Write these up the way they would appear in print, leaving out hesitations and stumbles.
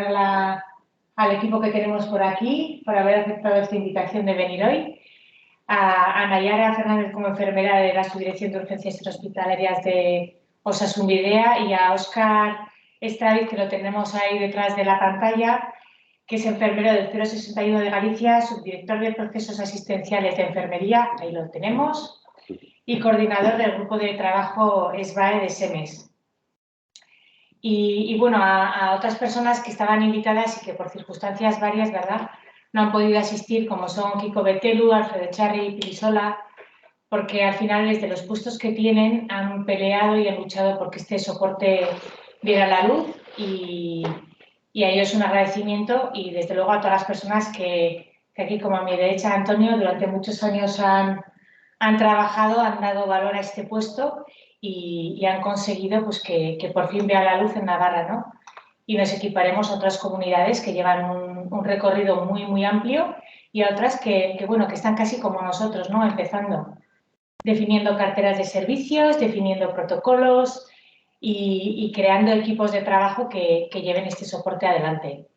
saludar al equipo que tenemos por aquí, por haber aceptado esta invitación de venir hoy. A Nayara Fernández como enfermera de la Subdirección de Urgencias Hospitalarias de Osasun Bidea y a Óscar Estraviz, que lo tenemos ahí detrás de la pantalla, que es enfermero del 061 de Galicia, subdirector de procesos asistenciales de enfermería, ahí lo tenemos, y coordinador del grupo de trabajo SBAE de SEMES. Y bueno, a otras personas que estaban invitadas y que por circunstancias varias, ¿verdad?, no han podido asistir, como son Kiko Betelu, Alfredo Charri y Pirisola, porque al final desde los puestos que tienen han peleado y han luchado porque este soporte viera la luz y a ellos un agradecimiento y desde luego a todas las personas que aquí, como a mi derecha, Antonio, durante muchos años han trabajado, han dado valor a este puesto y han conseguido pues, que por fin vea la luz en Navarra, ¿no? Y nos equiparemos a otras comunidades que llevan un recorrido muy, muy amplio y a otras que están casi como nosotros, ¿no? Empezando, definiendo carteras de servicios, definiendo protocolos y creando equipos de trabajo que lleven este soporte adelante.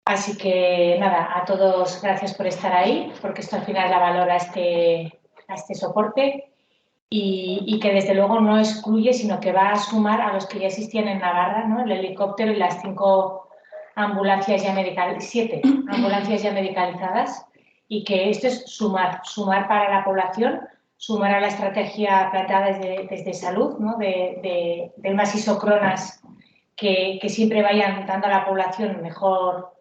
Así que, nada, a todos gracias por estar ahí, porque esto al final da valor a este soporte y que desde luego no excluye, sino que va a sumar a los que ya existían en Navarra, ¿no? El helicóptero y las 7 ambulancias ya medicalizadas, y que esto es sumar para la población, sumar a la estrategia planteada desde salud, ¿no? del Macizo Cronas, que siempre vayan dando a la población mejor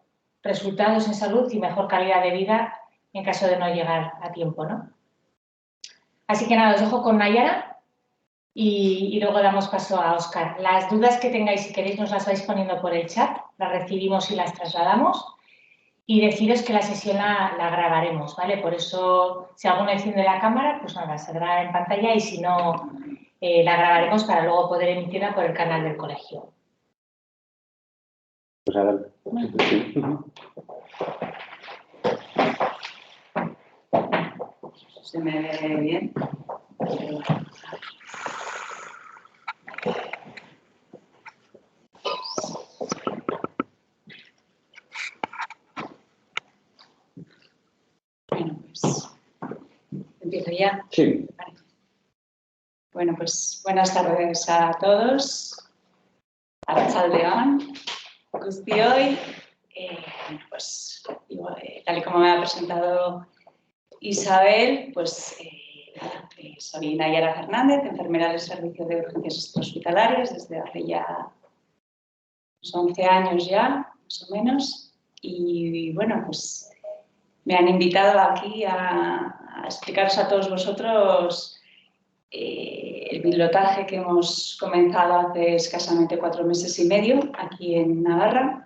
resultados en salud y mejor calidad de vida en caso de no llegar a tiempo, ¿no? Así que nada, os dejo con Nayara y luego damos paso a Óscar. Las dudas que tengáis, si queréis, nos las vais poniendo por el chat, las recibimos y las trasladamos. Y deciros que la sesión la grabaremos, ¿vale? Por eso, si alguno enciende la cámara, pues nada, se graba en pantalla y si no, la grabaremos para luego poder emitirla por el canal del colegio. Pues a ver. ¿Se me ve bien? Bueno, pues empiezo ya. Sí. Vale. Bueno, pues buenas tardes a todos. Arratsaldeon, guztioi. Pues tal y como me ha presentado Isabel, pues soy Nayara Fernández, enfermera del Servicio de Urgencias Hospitalarias desde hace ya 11 años ya, más o menos. Y bueno, pues me han invitado aquí a explicaros a todos vosotros el pilotaje que hemos comenzado hace escasamente 4 meses y medio aquí en Navarra,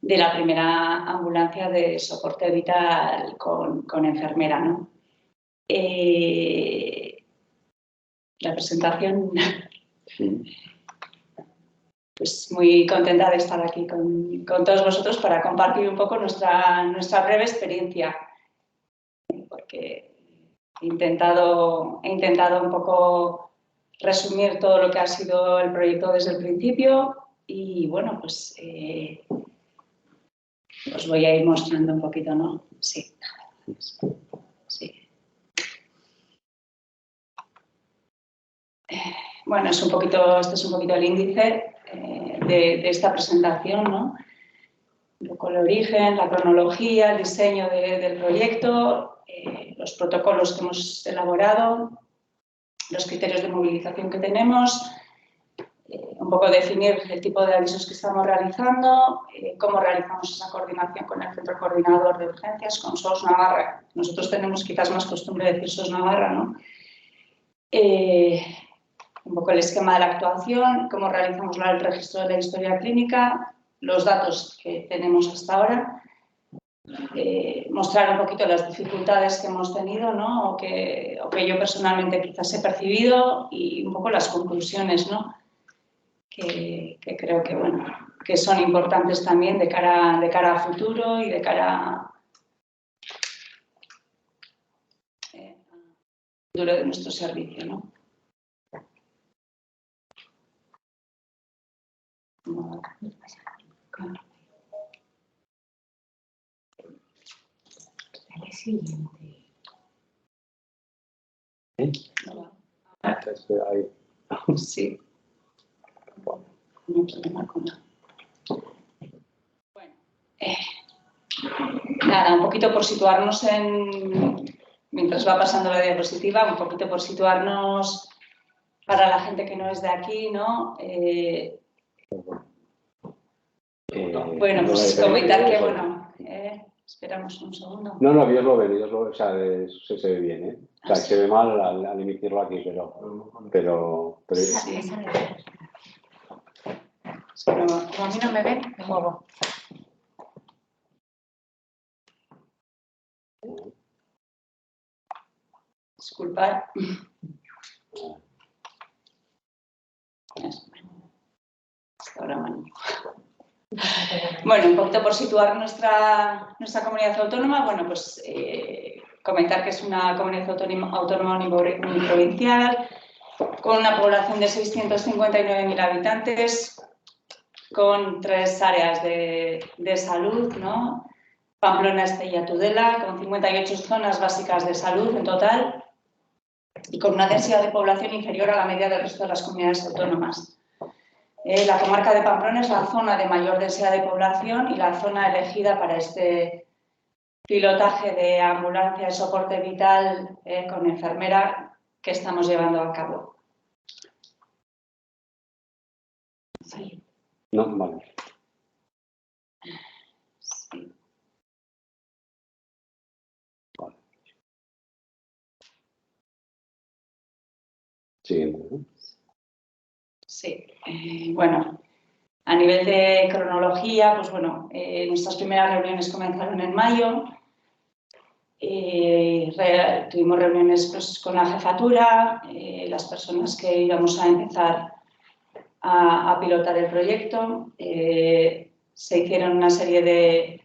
de la primera ambulancia de soporte vital con enfermera, ¿no? La presentación, Sí. Pues muy contenta de estar aquí con todos vosotros para compartir un poco nuestra breve experiencia, porque he intentado un poco resumir todo lo que ha sido el proyecto desde el principio y bueno, pues os voy a ir mostrando un poquito, ¿no? Sí. Sí. Bueno, este es un poquito el índice de esta presentación, ¿no? Un poco el origen, la cronología, el diseño del proyecto, los protocolos que hemos elaborado, los criterios de movilización que tenemos, un poco definir el tipo de avisos que estamos realizando, cómo realizamos esa coordinación con el Centro Coordinador de Urgencias, con SOS Navarra. Nosotros tenemos quizás más costumbre de decir SOS Navarra, ¿no? Un poco el esquema de la actuación, cómo realizamos el registro de la historia clínica, los datos que tenemos hasta ahora, mostrar un poquito las dificultades que hemos tenido, ¿no? o que yo personalmente quizás he percibido y un poco las conclusiones, ¿no? que creo que, bueno, que son importantes también de cara a futuro y de cara al futuro de nuestro servicio, ¿no? Dale siguiente. Sí. No problema con nada. Bueno, nada, un poquito por situarnos mientras va pasando la diapositiva, un poquito por situarnos para la gente que no es de aquí, ¿no? Bueno, pues comentar que, bueno, esperamos un segundo. No, Dios lo ve, o sea, se ve bien, ¿eh? O sea, se ve mal al emitirlo aquí, pero Sí. Como a mí no me ven, me muevo. Disculpad. Bueno, un poquito por situar nuestra comunidad autónoma, bueno, pues comentar que es una comunidad autónoma uniprovincial con una población de 659.000 habitantes, con 3 áreas de salud, ¿no? Pamplona, Estella, Tudela, con 58 zonas básicas de salud en total y con una densidad de población inferior a la media del resto de las comunidades autónomas. La comarca de Pamplona es la zona de mayor densidad de población y la zona elegida para este pilotaje de ambulancia de soporte vital con enfermera que estamos llevando a cabo. Sí. No, vale. Sí. Vale. Siguiente, ¿no? Sí, bueno, a nivel de cronología, pues bueno, nuestras primeras reuniones comenzaron en mayo. Tuvimos reuniones pues, con la jefatura, las personas que íbamos a empezar a pilotar el proyecto. Se hicieron una serie de...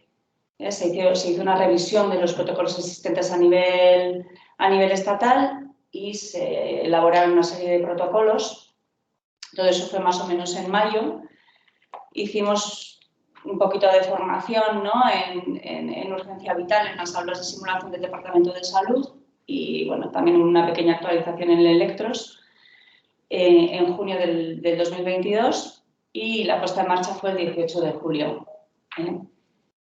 se hizo una revisión de los protocolos existentes a nivel estatal y se elaboraron una serie de protocolos. Todo eso fue más o menos en mayo. Hicimos un poquito de formación, ¿no? en urgencia vital en las aulas de simulación del Departamento de Salud y bueno, también una pequeña actualización en el Electros en junio del 2022 y la puesta en marcha fue el 18 de julio,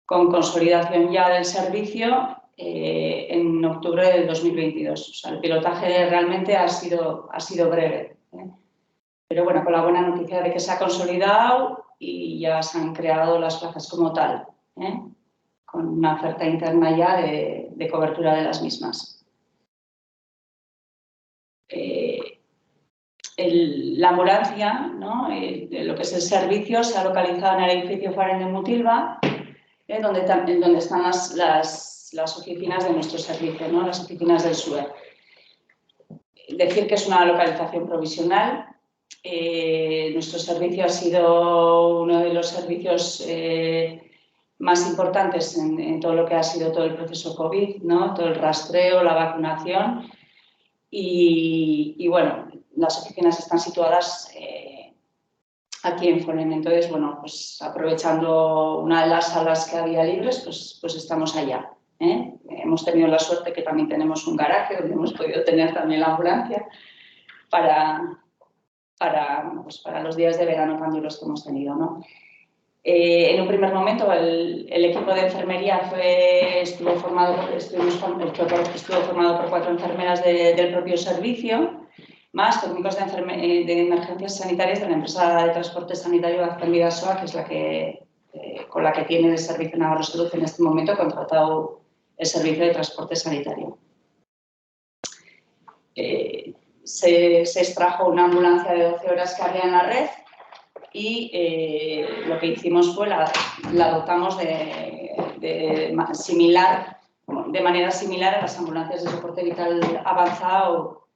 con consolidación ya del servicio en octubre del 2022. O sea, el pilotaje realmente ha sido breve. Pero bueno, con la buena noticia de que se ha consolidado y ya se han creado las plazas como tal, con una oferta interna ya de cobertura de las mismas. La ambulancia, ¿no? Lo que es el servicio, se ha localizado en el edificio Faren de Mutilva, donde están las oficinas de nuestro servicio, ¿no? Las oficinas del SUE. Decir que es una localización provisional. Nuestro servicio ha sido uno de los servicios más importantes en todo lo que ha sido todo el proceso COVID, ¿no? Todo el rastreo, la vacunación y bueno, las oficinas están situadas aquí en Forén. Entonces, bueno, pues aprovechando una de las salas que había libres, pues estamos allá. Hemos tenido la suerte que también tenemos un garaje donde hemos podido tener también la ambulancia para los días de verano tan duros que hemos tenido, ¿no? En un primer momento el equipo de enfermería estuvo formado por 4 enfermeras del propio servicio, más técnicos de emergencias sanitarias de la empresa de transporte sanitario Acción Vidasoa, que es con la que tiene el Servicio Navarro de Salud en este momento contratado el servicio de transporte sanitario. Se extrajo una ambulancia de 12 horas que había en la red y lo que hicimos fue la dotamos de manera similar a las ambulancias de soporte vital avanzado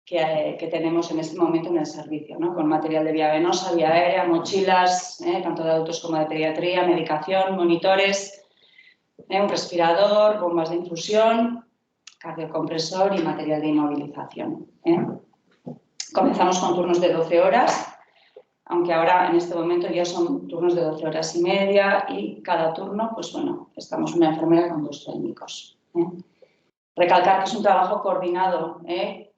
que tenemos en este momento en el servicio, ¿no? Con material de vía venosa, vía aérea, mochilas, tanto de adultos como de pediatría, medicación, monitores, un respirador, bombas de infusión, cardiocompresor y material de inmovilización. Comenzamos con turnos de 12 horas aunque ahora en este momento ya son turnos de 12 horas y media y cada turno, pues bueno, estamos una enfermera con 2 técnicos. Recalcar que es un trabajo coordinado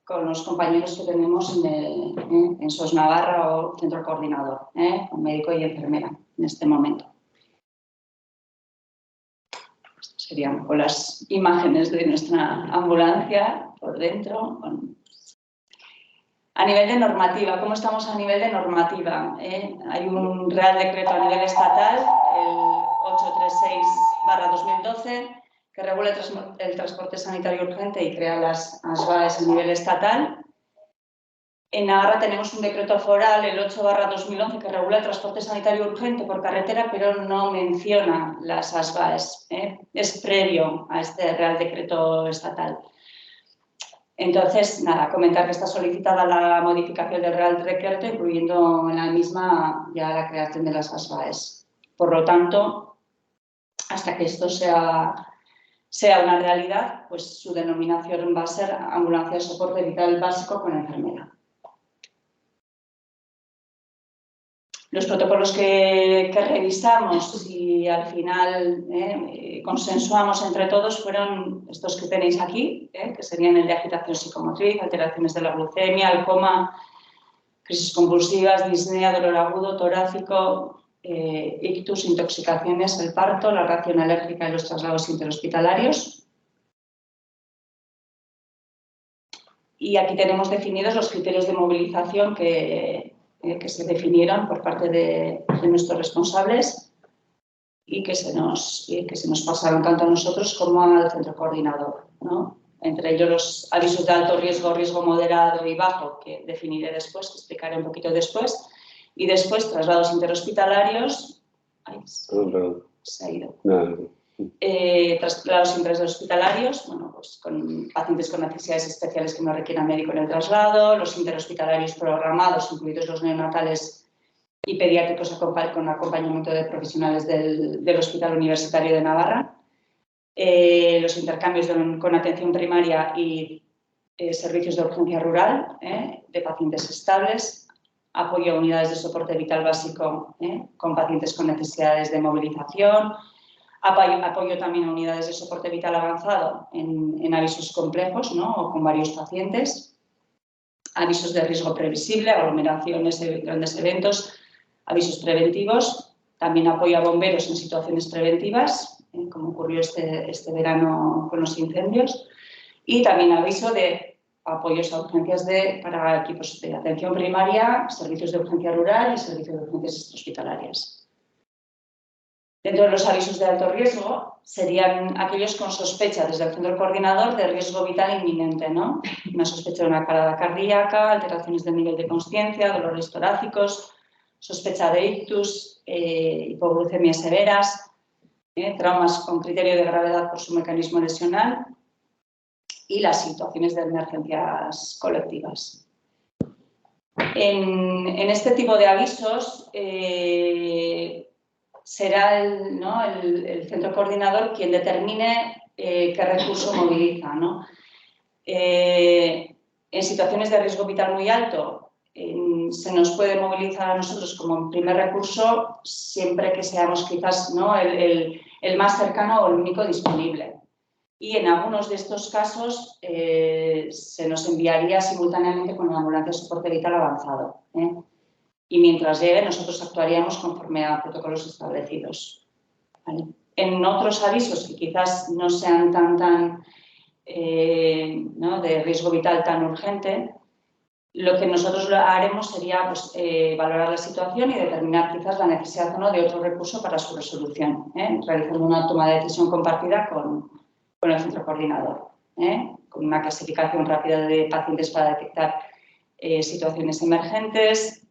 con los compañeros que tenemos en SOS Navarra o centro coordinador, con médico y enfermera en este momento. Estas serían las imágenes de nuestra ambulancia por dentro. A nivel de normativa, ¿cómo estamos a nivel de normativa? Hay un Real Decreto a nivel estatal, el 836/2012, que regula el transporte sanitario urgente y crea las ASBAES a nivel estatal. En Navarra tenemos un decreto foral, el 8/2011, que regula el transporte sanitario urgente por carretera, pero no menciona las ASBAES. Es previo a este Real Decreto estatal. Entonces, nada, comentar que está solicitada la modificación del Real Decreto, incluyendo en la misma ya la creación de las ASBAES. Por lo tanto, hasta que esto sea una realidad, pues su denominación va a ser ambulancia de soporte vital básico con enfermera. Los protocolos que revisamos y al final consensuamos entre todos fueron estos que tenéis aquí, que serían el de agitación psicomotriz, alteraciones de la glucemia, el coma, crisis convulsivas, disnea, dolor agudo, torácico, ictus, intoxicaciones, el parto, la reacción alérgica y los traslados interhospitalarios. Y aquí tenemos definidos los criterios de movilización que se definieron por parte de nuestros responsables y que se nos pasaron tanto a nosotros como al centro coordinador, ¿no? Entre ellos los avisos de alto riesgo, riesgo moderado y bajo, que definiré después, que explicaré un poquito después, y después traslados interhospitalarios. Ay, se ha ido. Traslados interhospitalarios, bueno, pues con pacientes con necesidades especiales que no requieran médico en el traslado, los interhospitalarios programados, incluidos los neonatales y pediátricos con acompañamiento de profesionales del Hospital Universitario de Navarra, los intercambios con atención primaria y servicios de urgencia rural de pacientes estables, apoyo a unidades de soporte vital básico con pacientes con necesidades de movilización, apoyo también a unidades de soporte vital avanzado en avisos complejos, ¿no? O con varios pacientes, avisos de riesgo previsible, aglomeraciones, grandes eventos, avisos preventivos, también apoyo a bomberos en situaciones preventivas, como ocurrió este verano con los incendios, y también aviso de apoyos a urgencias para equipos de atención primaria, servicios de urgencia rural y servicios de urgencias hospitalarias. Dentro de los avisos de alto riesgo serían aquellos con sospecha desde el centro coordinador de riesgo vital inminente, ¿no? Una sospecha de una parada cardíaca, alteraciones del nivel de consciencia, dolores torácicos, sospecha de ictus, hipoglucemias severas, traumas con criterio de gravedad por su mecanismo lesional y las situaciones de emergencias colectivas. En este tipo de avisos será el centro coordinador quien determine qué recurso moviliza, ¿no? En situaciones de riesgo vital muy alto se nos puede movilizar a nosotros como primer recurso siempre que seamos quizás, ¿no? el más cercano o el único disponible. Y en algunos de estos casos se nos enviaría simultáneamente con la ambulancia de soporte vital avanzado. Y mientras llegue, nosotros actuaríamos conforme a protocolos establecidos. ¿Vale? En otros avisos que quizás no sean tan ¿no? de riesgo vital tan urgente, lo que nosotros haremos sería pues, valorar la situación y determinar quizás la necesidad o no de otro recurso para su resolución, realizando una toma de decisión compartida con el centro coordinador, con una clasificación rápida de pacientes para detectar situaciones emergentes,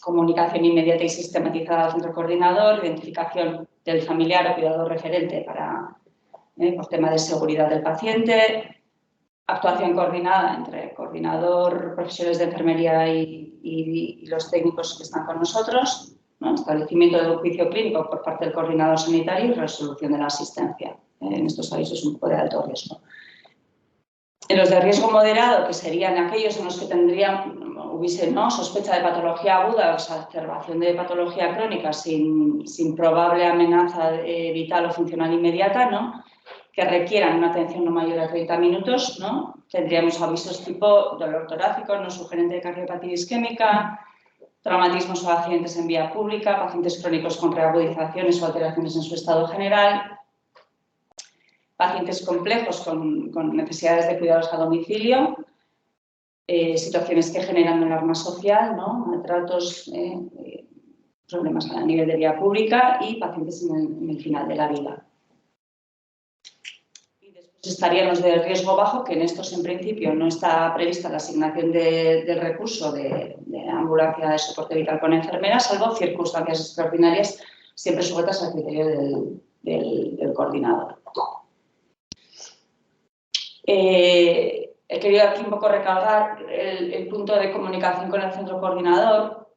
comunicación inmediata y sistematizada al centro coordinador, identificación del familiar o cuidador referente por tema de seguridad del paciente, actuación coordinada entre coordinador, profesionales de enfermería y los técnicos que están con nosotros, ¿no? Establecimiento de un juicio clínico por parte del coordinador sanitario y resolución de la asistencia. En estos avisos un poco de alto riesgo. En los de riesgo moderado, que serían aquellos en los que hubiese sospecha de patología aguda o exacerbación de patología crónica sin probable amenaza vital o funcional inmediata, ¿no?, que requieran una atención no mayor a 30 minutos, ¿no?, tendríamos avisos tipo dolor torácico, no sugerente de cardiopatía isquémica, traumatismos o accidentes en vía pública, pacientes crónicos con reagudizaciones o alteraciones en su estado general, pacientes complejos con necesidades de cuidados a domicilio, situaciones que generan alarma social, ¿no?, maltratos, problemas a nivel de vía pública y pacientes en el final de la vida. Y después estarían los de riesgo bajo, que en estos en principio no está prevista la asignación del recurso de ambulancia de soporte vital con enfermera, salvo circunstancias extraordinarias, siempre sujetas al criterio del coordinador. He querido aquí un poco recalcar el punto de comunicación con el centro coordinador,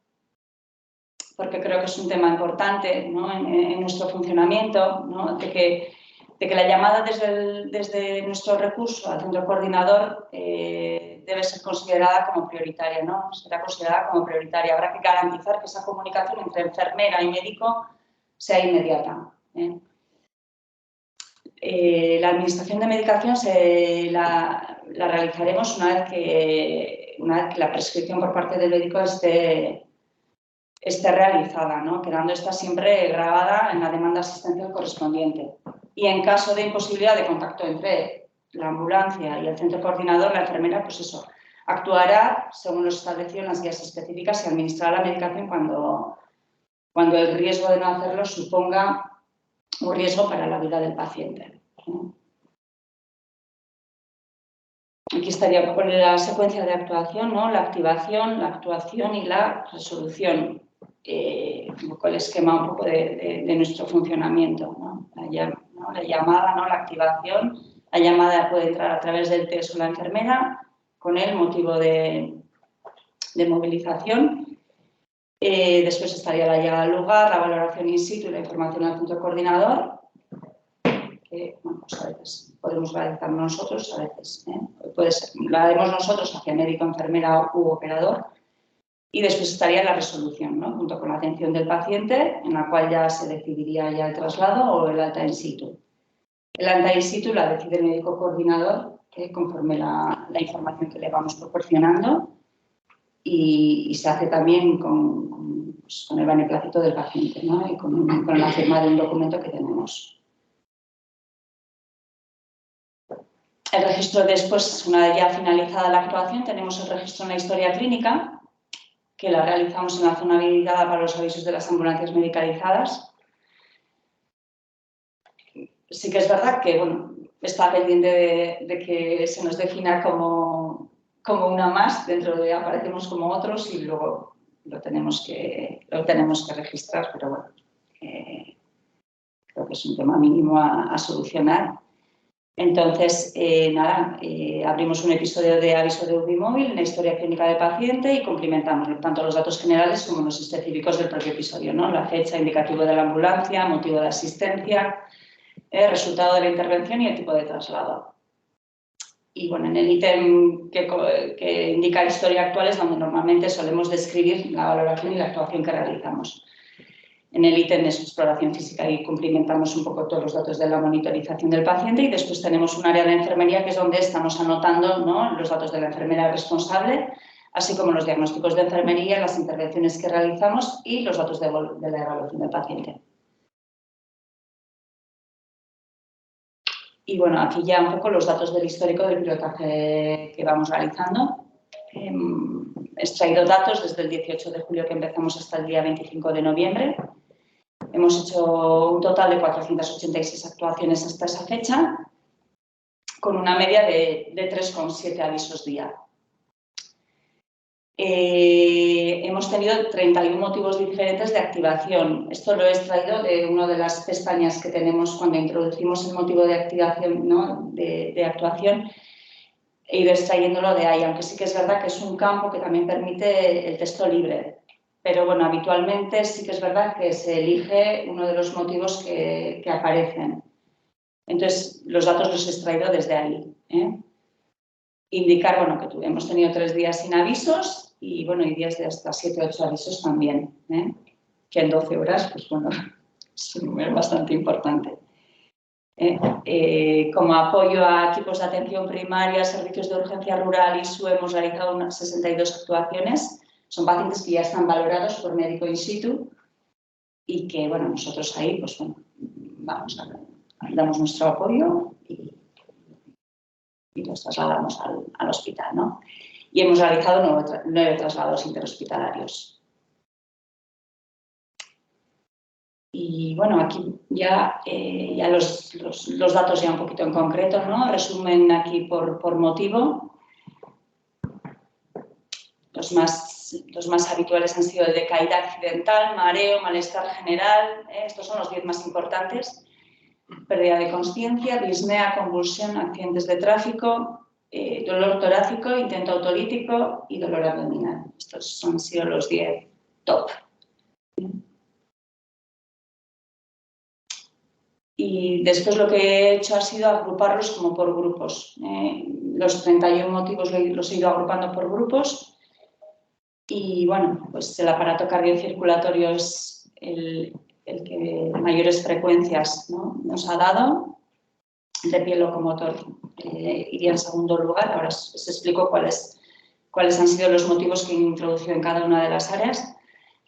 porque creo que es un tema importante, ¿no?, en nuestro funcionamiento, ¿no?, de que la llamada desde nuestro recurso al centro coordinador debe ser considerada como prioritaria, ¿no? Será considerada como prioritaria. Habrá que garantizar que esa comunicación entre enfermera y médico sea inmediata, ¿eh? La administración de medicación la realizaremos una vez que la prescripción por parte del médico esté realizada, ¿no?, quedando esta siempre grabada en la demanda asistencial correspondiente. Y en caso de imposibilidad de contacto entre la ambulancia y el centro coordinador, la enfermera, pues eso, actuará según lo establecido en las guías específicas y administrará la medicación cuando el riesgo de no hacerlo suponga un riesgo para la vida del paciente. Aquí estaría un poco la secuencia de actuación, ¿no?, la activación, la actuación y la resolución. Un poco el esquema un poco de nuestro funcionamiento, ¿no? La llamada, ¿no?, la activación. La llamada puede entrar a través del test o la enfermera con el motivo de movilización. Después estaría la llegada al lugar, la valoración in situ y la información al centro coordinador, que bueno, pues a veces podemos realizar nosotros, a veces puede ser, la haremos nosotros hacia médico, enfermera u operador. Y después estaría la resolución, ¿no?, junto con la atención del paciente, en la cual ya se decidiría ya el traslado o el alta in situ. El alta in situ la decide el médico coordinador, conforme la información que le vamos proporcionando, y se hace también con el beneplácito del paciente, ¿no?, y con la firma de un documento que tenemos. El registro después, una vez ya finalizada la actuación, tenemos el registro en la historia clínica, que la realizamos en la zona habilitada para los avisos de las ambulancias medicalizadas. Sí que es verdad que bueno, está pendiente de que se nos defina como una más, dentro de aparecemos como otros y luego lo tenemos que registrar, pero bueno, creo que es un tema mínimo a solucionar. Entonces, abrimos un episodio de aviso de UBI móvil en la historia clínica del paciente y complementamos tanto los datos generales como los específicos del propio episodio, ¿no?, la fecha, indicativo de la ambulancia, motivo de asistencia, el resultado de la intervención y el tipo de traslado. Y bueno, en el ítem que indica historia actual es donde normalmente solemos describir la valoración y la actuación que realizamos. En el ítem de exploración física y cumplimentamos un poco todos los datos de la monitorización del paciente y después tenemos un área de enfermería que es donde estamos anotando, ¿no?, los datos de la enfermera responsable, así como los diagnósticos de enfermería, las intervenciones que realizamos y los datos de la evaluación del paciente. Y bueno, aquí ya un poco los datos del histórico del pilotaje que vamos realizando. He extraído datos desde el 18 de julio que empezamos hasta el día 25 de noviembre. Hemos hecho un total de 486 actuaciones hasta esa fecha, con una media de 3,7 avisos día. Hemos tenido 31 motivos diferentes de activación. Esto lo he extraído de una de las pestañas que tenemos cuando introducimos el motivo de activación, ¿no?, de actuación. He ido extrayéndolo de ahí, aunque sí que es verdad que es un campo que también permite el texto libre. Pero bueno, habitualmente sí que es verdad que se elige uno de los motivos que aparecen. Entonces, los datos los he extraído desde ahí. Indicar, bueno, que hemos tenido 3 días sin avisos y, bueno, y días de hasta 7 o 8 avisos también, que en 12 horas, pues bueno, es un número bastante importante. Como apoyo a equipos de atención primaria, servicios de urgencia rural y SUE, hemos realizado unas 62 actuaciones. Son pacientes que ya están valorados por médico in situ y que, bueno, nosotros ahí, pues bueno, damos nuestro apoyo y los trasladamos al hospital, ¿no? Y hemos realizado 9 traslados interhospitalarios. Y bueno, aquí ya los datos ya un poquito en concreto, ¿no? Resumen aquí por motivo. Los más habituales han sido el de caída accidental, mareo, malestar general. Estos son los 10 más importantes. Pérdida de consciencia, disnea, convulsión, accidentes de tráfico, dolor torácico, intento autolítico y dolor abdominal. Estos han sido los 10 top. Y después lo que he hecho ha sido agruparlos como por grupos. Los 31 motivos los he ido agrupando por grupos. Y bueno, pues el aparato cardiocirculatorio es el que mayores frecuencias, ¿no?, nos ha dado. El de pie locomotor iría en segundo lugar. Ahora os explico cuáles han sido los motivos que he introducido en cada una de las áreas.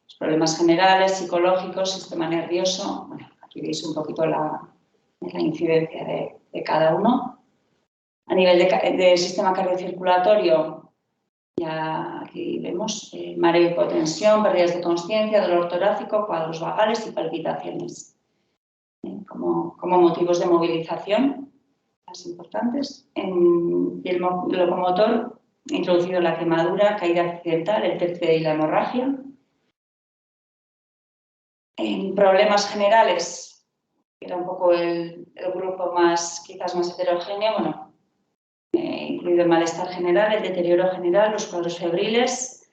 Los problemas generales, psicológicos, sistema nervioso. Bueno, aquí veis un poquito la incidencia de cada uno. A nivel de sistema cardiocirculatorio, ya aquí vemos mareo, hipotensión, pérdidas de consciencia, dolor torácico, cuadros vagales y palpitaciones. Como motivos de movilización más importantes. En el locomotor he introducido la quemadura, caída accidental, el TCD y la hemorragia. En problemas generales, que era un poco el grupo quizás más heterogéneo, bueno, incluido el malestar general, el deterioro general, los cuadros febriles,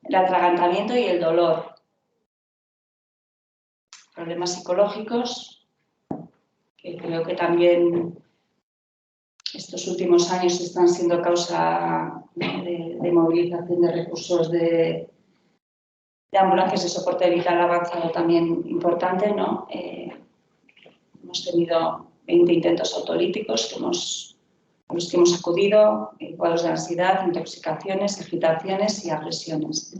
el atragantamiento y el dolor. Problemas psicológicos, que creo que también estos últimos años están siendo causa de movilización de recursos de ambulancias de soporte vital avanzado también importante, ¿no? Hemos tenido 20 intentos autolíticos a los que hemos acudido, cuadros de ansiedad, intoxicaciones, agitaciones y agresiones.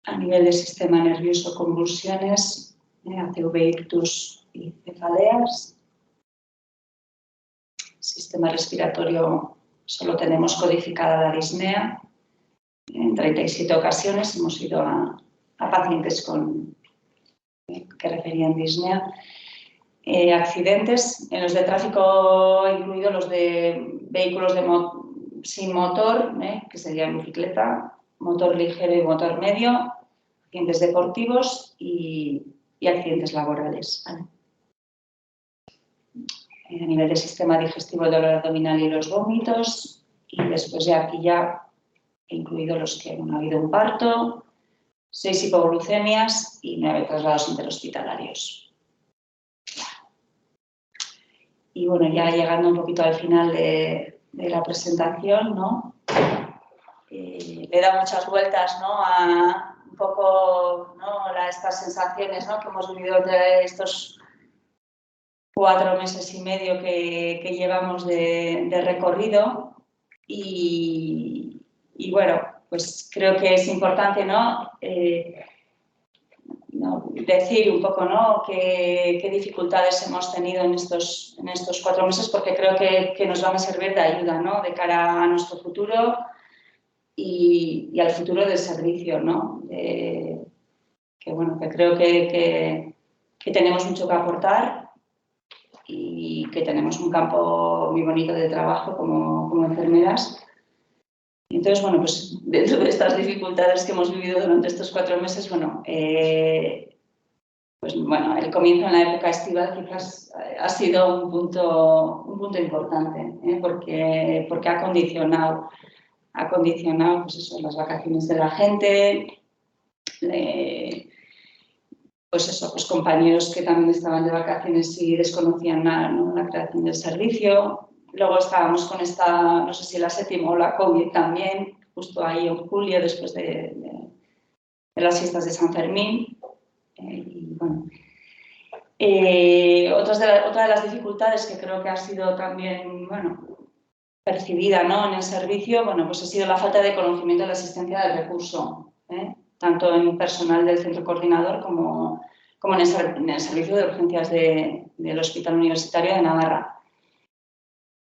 A nivel de sistema nervioso, convulsiones, ACV, ictus y cefaleas. Sistema respiratorio, solo tenemos codificada la disnea. En 37 ocasiones hemos ido a pacientes que referían disnea. Accidentes, en los de tráfico, incluidos los de vehículos sin motor, que serían bicicleta, motor ligero y motor medio, accidentes deportivos y accidentes laborales. ¿Vale? A nivel del sistema digestivo, el dolor abdominal y los vómitos. Y después aquí ya he incluido los que ha habido un parto, 6 hipoglucemias y 9 traslados interhospitalarios. Y bueno, ya llegando un poquito al final de la presentación, ¿no? Le he dado muchas vueltas, ¿no?, a un poco, ¿no?, estas sensaciones, ¿no?, que hemos vivido de estos 4 meses y medio que llevamos de recorrido. Y bueno, pues creo que es importante, ¿no?, decir un poco, ¿no?, qué dificultades hemos tenido en estos 4 meses, porque creo que nos van a servir de ayuda, ¿no?, de cara a nuestro futuro y al futuro del servicio, ¿no? Que bueno, que creo que tenemos mucho que aportar y que tenemos un campo muy bonito de trabajo como enfermeras. Entonces, bueno, pues dentro de estas dificultades que hemos vivido durante estos 4 meses, bueno, pues bueno, el comienzo en la época estival quizás ha sido un punto importante, porque ha condicionado pues eso, las vacaciones de la gente, pues eso, pues compañeros que también estaban de vacaciones y desconocían la creación del servicio, Luego estábamos con esta, no sé si la séptima o la COVID también, justo ahí en julio, después de las fiestas de San Fermín. Y bueno, otra de las dificultades que creo que ha sido también, bueno, percibida, ¿no?, en el servicio, bueno, pues ha sido la falta de conocimiento de la existencia del recurso, tanto en personal del centro coordinador como en el servicio de urgencias del Hospital Universitario de Navarra.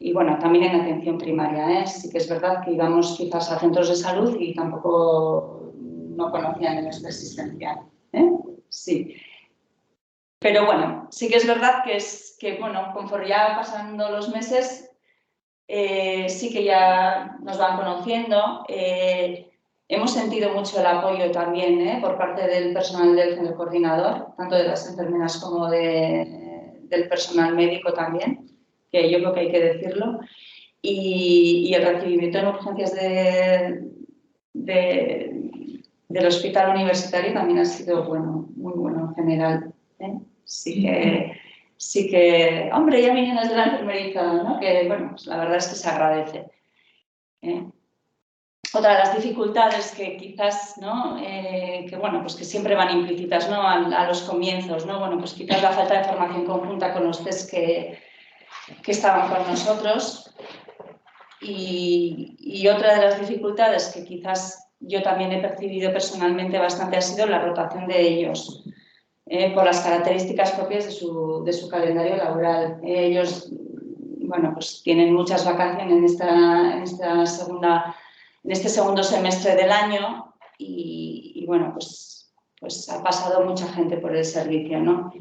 Y bueno, también en atención primaria, sí que es verdad que íbamos quizás a centros de salud y tampoco no conocían de nuestra existencia. Sí. Pero bueno, sí que es verdad que bueno, conforme ya pasando los meses, sí que ya nos van conociendo. Hemos sentido mucho el apoyo también por parte del personal del centro coordinador, tanto de las enfermeras como del personal médico también, que yo creo que hay que decirlo. Y el recibimiento en urgencias del hospital universitario también ha sido bueno, muy bueno en general. Sí que, hombre, ya vienen las de la enfermería, ¿no? Que bueno, pues la verdad es que se agradece. Otra de las dificultades que quizás, ¿no?, que bueno, pues que siempre van implícitas, ¿no?, a los comienzos, ¿no? Bueno, pues quizás la falta de formación conjunta con los test que estaban con nosotros. Y otra de las dificultades que quizás yo también he percibido personalmente bastante ha sido la rotación de ellos, por las características propias de su calendario laboral. Ellos, bueno, pues tienen muchas vacaciones en este segundo semestre del año y bueno, pues ha pasado mucha gente por el servicio, ¿no?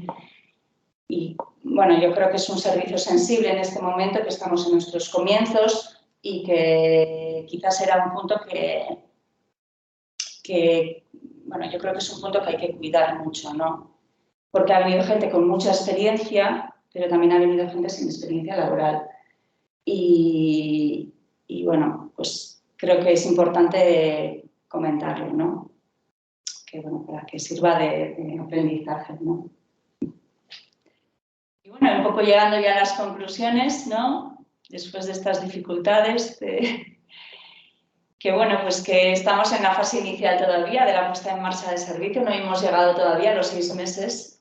Y bueno, yo creo que es un servicio sensible en este momento, que estamos en nuestros comienzos y que quizás era un punto que bueno, yo creo que es un punto que hay que cuidar mucho, ¿no? Porque ha venido gente con mucha experiencia, pero también ha venido gente sin experiencia laboral. Y bueno, pues creo que es importante comentarlo, ¿no? Que bueno, para que sirva de aprendizaje, ¿no? Y bueno, un poco llegando ya a las conclusiones, ¿no? Después de estas dificultades, que bueno, pues que estamos en la fase inicial todavía de la puesta en marcha del servicio, no hemos llegado todavía a los 6 meses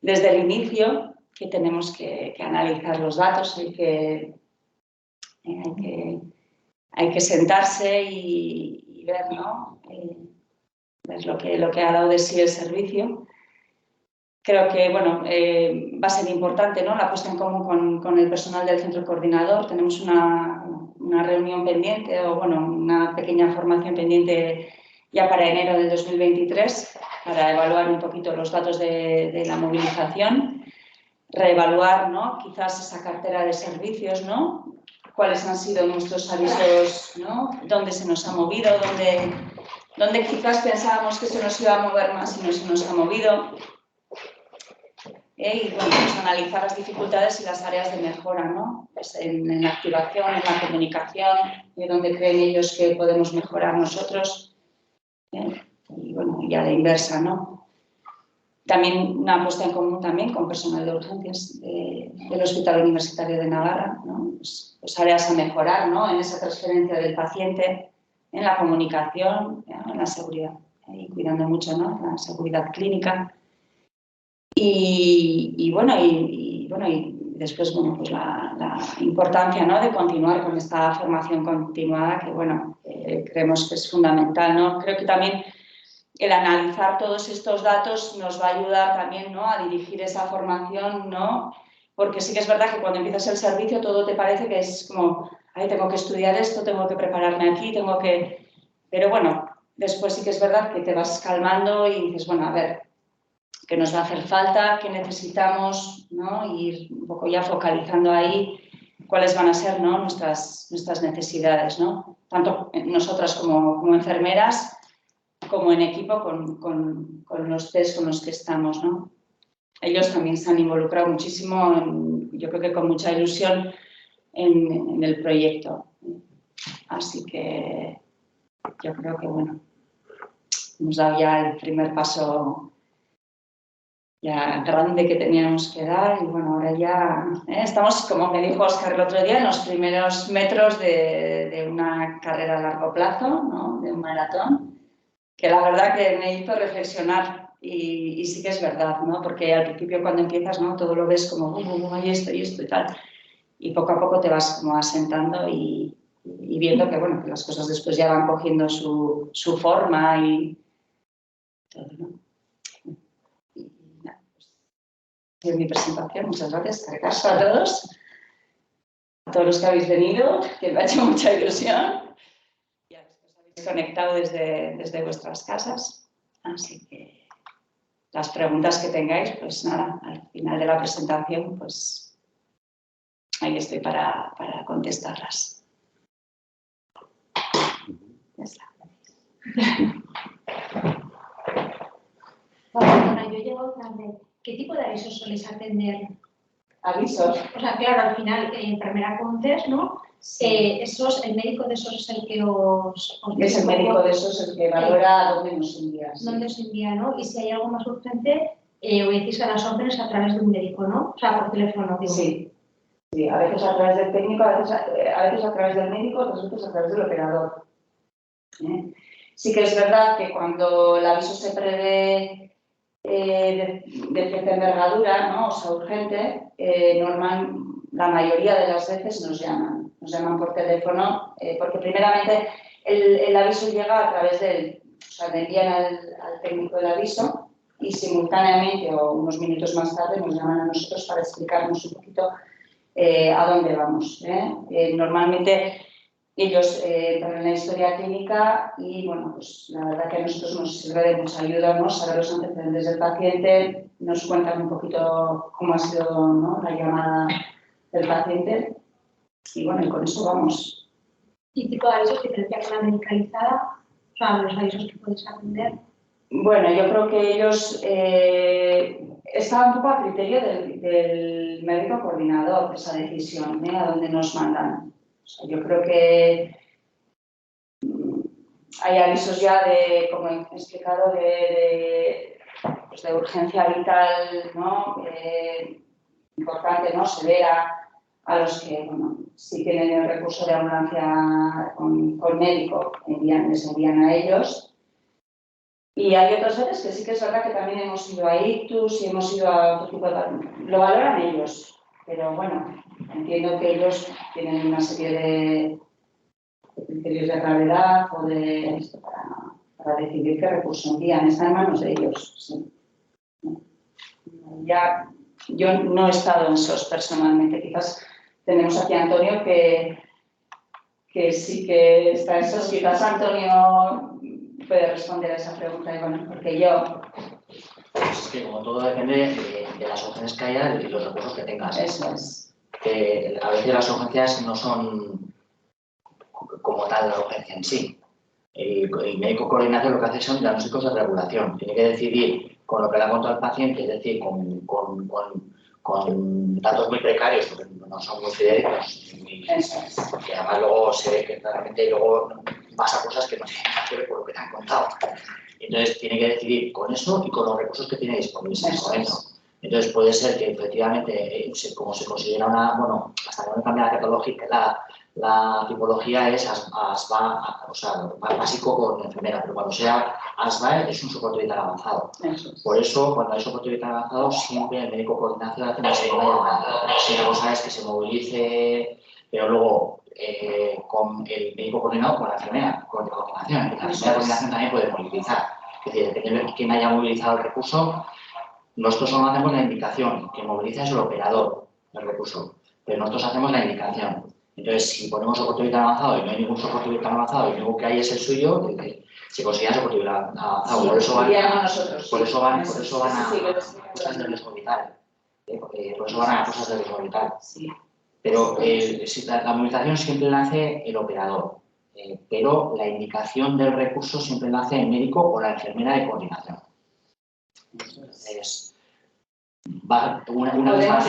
desde el inicio, que tenemos que analizar los datos, hay que sentarse y ver, ¿no? Ver lo que ha dado de sí el servicio. Creo que bueno, va a ser importante, ¿no?, la puesta en común con el personal del centro coordinador. Tenemos una reunión pendiente, o bueno, una pequeña formación pendiente ya para enero del 2023 para evaluar un poquito los datos de la movilización, reevaluar, ¿no?, quizás esa cartera de servicios, ¿no?, cuáles han sido nuestros avisos, ¿no?, dónde se nos ha movido, dónde quizás pensábamos que se nos iba a mover más y no se nos ha movido. Y bueno, pues analizar las dificultades y las áreas de mejora, ¿no? Pues en la activación, en la comunicación, donde creen ellos que podemos mejorar nosotros. Y bueno, y a la inversa, ¿no? También una puesta en común también con personal de urgencias del Hospital Universitario de Navarra, ¿no? Pues áreas a mejorar, ¿no?, en esa transferencia del paciente, en la comunicación, en la seguridad, y cuidando mucho, ¿no?, la seguridad clínica. Y después, bueno, pues la importancia, ¿no?, de continuar con esta formación continuada, que bueno, creemos que es fundamental, ¿no? Creo que también el analizar todos estos datos nos va a ayudar también, ¿no?, a dirigir esa formación, ¿no? Porque sí que es verdad que cuando empiezas el servicio todo te parece que es como, ay, tengo que estudiar esto, tengo que prepararme aquí, Pero bueno, después sí que es verdad que te vas calmando y dices, bueno, a ver, qué nos va a hacer falta, qué necesitamos, ¿no?, y ir un poco ya focalizando ahí cuáles van a ser, ¿no?, nuestras necesidades, ¿no?, tanto nosotras como enfermeras, como en equipo con los test con los que estamos, ¿no? Ellos también se han involucrado muchísimo, yo creo que con mucha ilusión, en el proyecto. Así que yo creo que, bueno, hemos dado ya el primer paso ya grande que teníamos que dar y bueno, ahora ya estamos, como me dijo Óscar el otro día, en los primeros metros de una carrera a largo plazo, ¿no? De un maratón, que la verdad que me hizo reflexionar y sí que es verdad, ¿no? Porque al principio cuando empiezas, ¿no? Todo lo ves como, hay esto y tal, y poco a poco te vas como asentando y viendo que, bueno, que las cosas después ya van cogiendo su forma y todo, ¿no? Y nada, pues, es mi presentación. Muchas gracias. Carcaso a todos los que habéis venido, que me ha hecho mucha ilusión. Y a los que os habéis conectado desde vuestras casas. Así que las preguntas que tengáis, pues nada, al final de la presentación, pues ahí estoy para contestarlas. Ya está. Bueno, yo llego tarde. ¿Qué tipo de avisos soléis atender? ¿Avisos? O sea, claro, al final, enfermera con test, ¿no? Esos, el médico de esos es el que os Es el médico de esos el que valora dónde nos envía. Dónde os envía, ¿no? Y si hay algo más urgente, obedecéis a las órdenes a través de un médico, ¿no? O sea, por teléfono, digo. Sí. Sí, a veces a través del técnico, a veces a través del médico, otras veces a través del operador. Sí que es verdad que cuando el aviso se prevé de cierta envergadura, ¿no? O sea, urgente, la mayoría de las veces nos llaman por teléfono, porque primeramente el aviso llega a través o sea, le envían al técnico el aviso y simultáneamente o unos minutos más tarde nos llaman a nosotros para explicarnos un poquito a dónde vamos. Normalmente ellos entran en la historia clínica y, bueno, pues la verdad que a nosotros nos sirve de mucha ayuda, ¿no? Saber los antecedentes del paciente, nos cuentan un poquito cómo ha sido, ¿no? La llamada del paciente y, bueno, y con eso vamos. ¿Y tipo de avisos diferencia con la medicalizada? O sea, los avisos que podéis atender. Bueno, yo creo que ellos está un poco a criterio del médico coordinador esa decisión, a dónde nos mandan. O sea, yo creo que hay avisos ya como he explicado, pues de urgencia vital, ¿no? Importante, ¿no? Severa, a los que, bueno, si tienen el recurso de ambulancia con médico, les envían a ellos. Y hay otras veces que sí que es verdad que también hemos ido a ictus y hemos ido a otro tipo de... Lo valoran ellos, pero bueno, entiendo que ellos tienen una serie de criterios de gravedad o de esto para decidir qué recurso envían. Está en manos de ellos. Sí. Ya, yo no he estado en SOS personalmente. Quizás tenemos aquí a Antonio que sí que está en SOS. Quizás Antonio puede responder a esa pregunta, bueno, porque yo... Pues es que como todo depende de las opciones que haya y los recursos que tengas. Eso es. Que a veces las urgencias no son como tal la urgencia en sí. El médico coordinador lo que hace son diagnósticos de regulación. Tiene que decidir con lo que le ha contado el paciente, es decir, con datos muy precarios, porque no son muy fidedignos, que además luego se ve que claramente luego pasa cosas que no tienen nada que ver con lo que te han contado. Entonces tiene que decidir con eso y con los recursos que tiene disponibles en ese momento. Entonces puede ser que efectivamente, como se considera bueno, hasta que no cambia la patología, la tipología es ASVA, o sea, básico con enfermera, pero cuando sea ASVA es un soporte vital avanzado. Por eso, cuando hay soporte vital avanzado, siempre el médico coordinación hace una segunda llamada. Si la cosa es que se movilice, pero luego con el médico coordinado, con la enfermera, con la coordinación. La enfermera coordinación también puede movilizar. Es decir, depende de quién haya movilizado el recurso. Nosotros solo hacemos la indicación, que moviliza es el operador del recurso, pero nosotros hacemos la indicación. Entonces, si ponemos soporte vital avanzado y no hay ningún soporte vital avanzado y lo único que hay es el suyo, se considera soporte vital avanzado. Sí, por eso van a cosas de riesgo vital. Por eso van a cosas de riesgo vital. Sí. Pero la movilización siempre la hace el operador, pero la indicación del recurso siempre la hace el médico o la enfermera de coordinación. Entonces, una vez más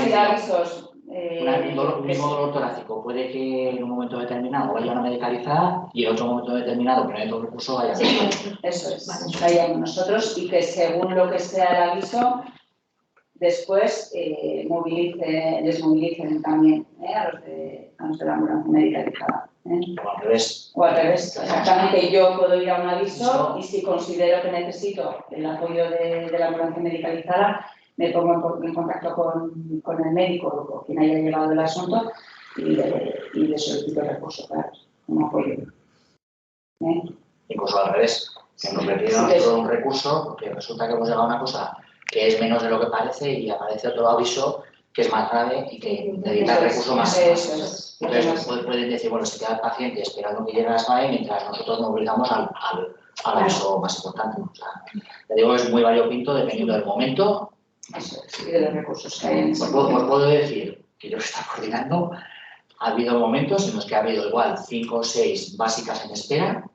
un mismo dolor torácico puede que en un momento determinado vaya a una medicalizada y en otro momento determinado que no hay otro recurso vaya a eso es, vayamos nosotros y que según lo que sea el aviso después desmovilicen también a los de la ambulancia medicalizada. O al revés. O al revés, exactamente. Yo puedo ir a un aviso y si considero que necesito el apoyo de la ambulancia medicalizada, me pongo en contacto con el médico o con quien haya llevado el asunto y le solicito el recurso, claro, como apoyo. Incluso al revés, que nos retiran un recurso porque resulta que hemos llegado a una cosa que es menos de lo que parece y aparece otro aviso que es más grave y que necesita el recurso más. Entonces pueden decir, bueno, se queda el paciente esperando que llegue a la SMAE mientras nosotros nos obligamos al aviso más importante. O sea, te digo que es muy variopinto dependiendo del momento. Eso es, y de los recursos que hay en ese Os puedo decir que yo que está coordinando, ha habido momentos en los que ha habido igual 5 o 6 básicas en espera,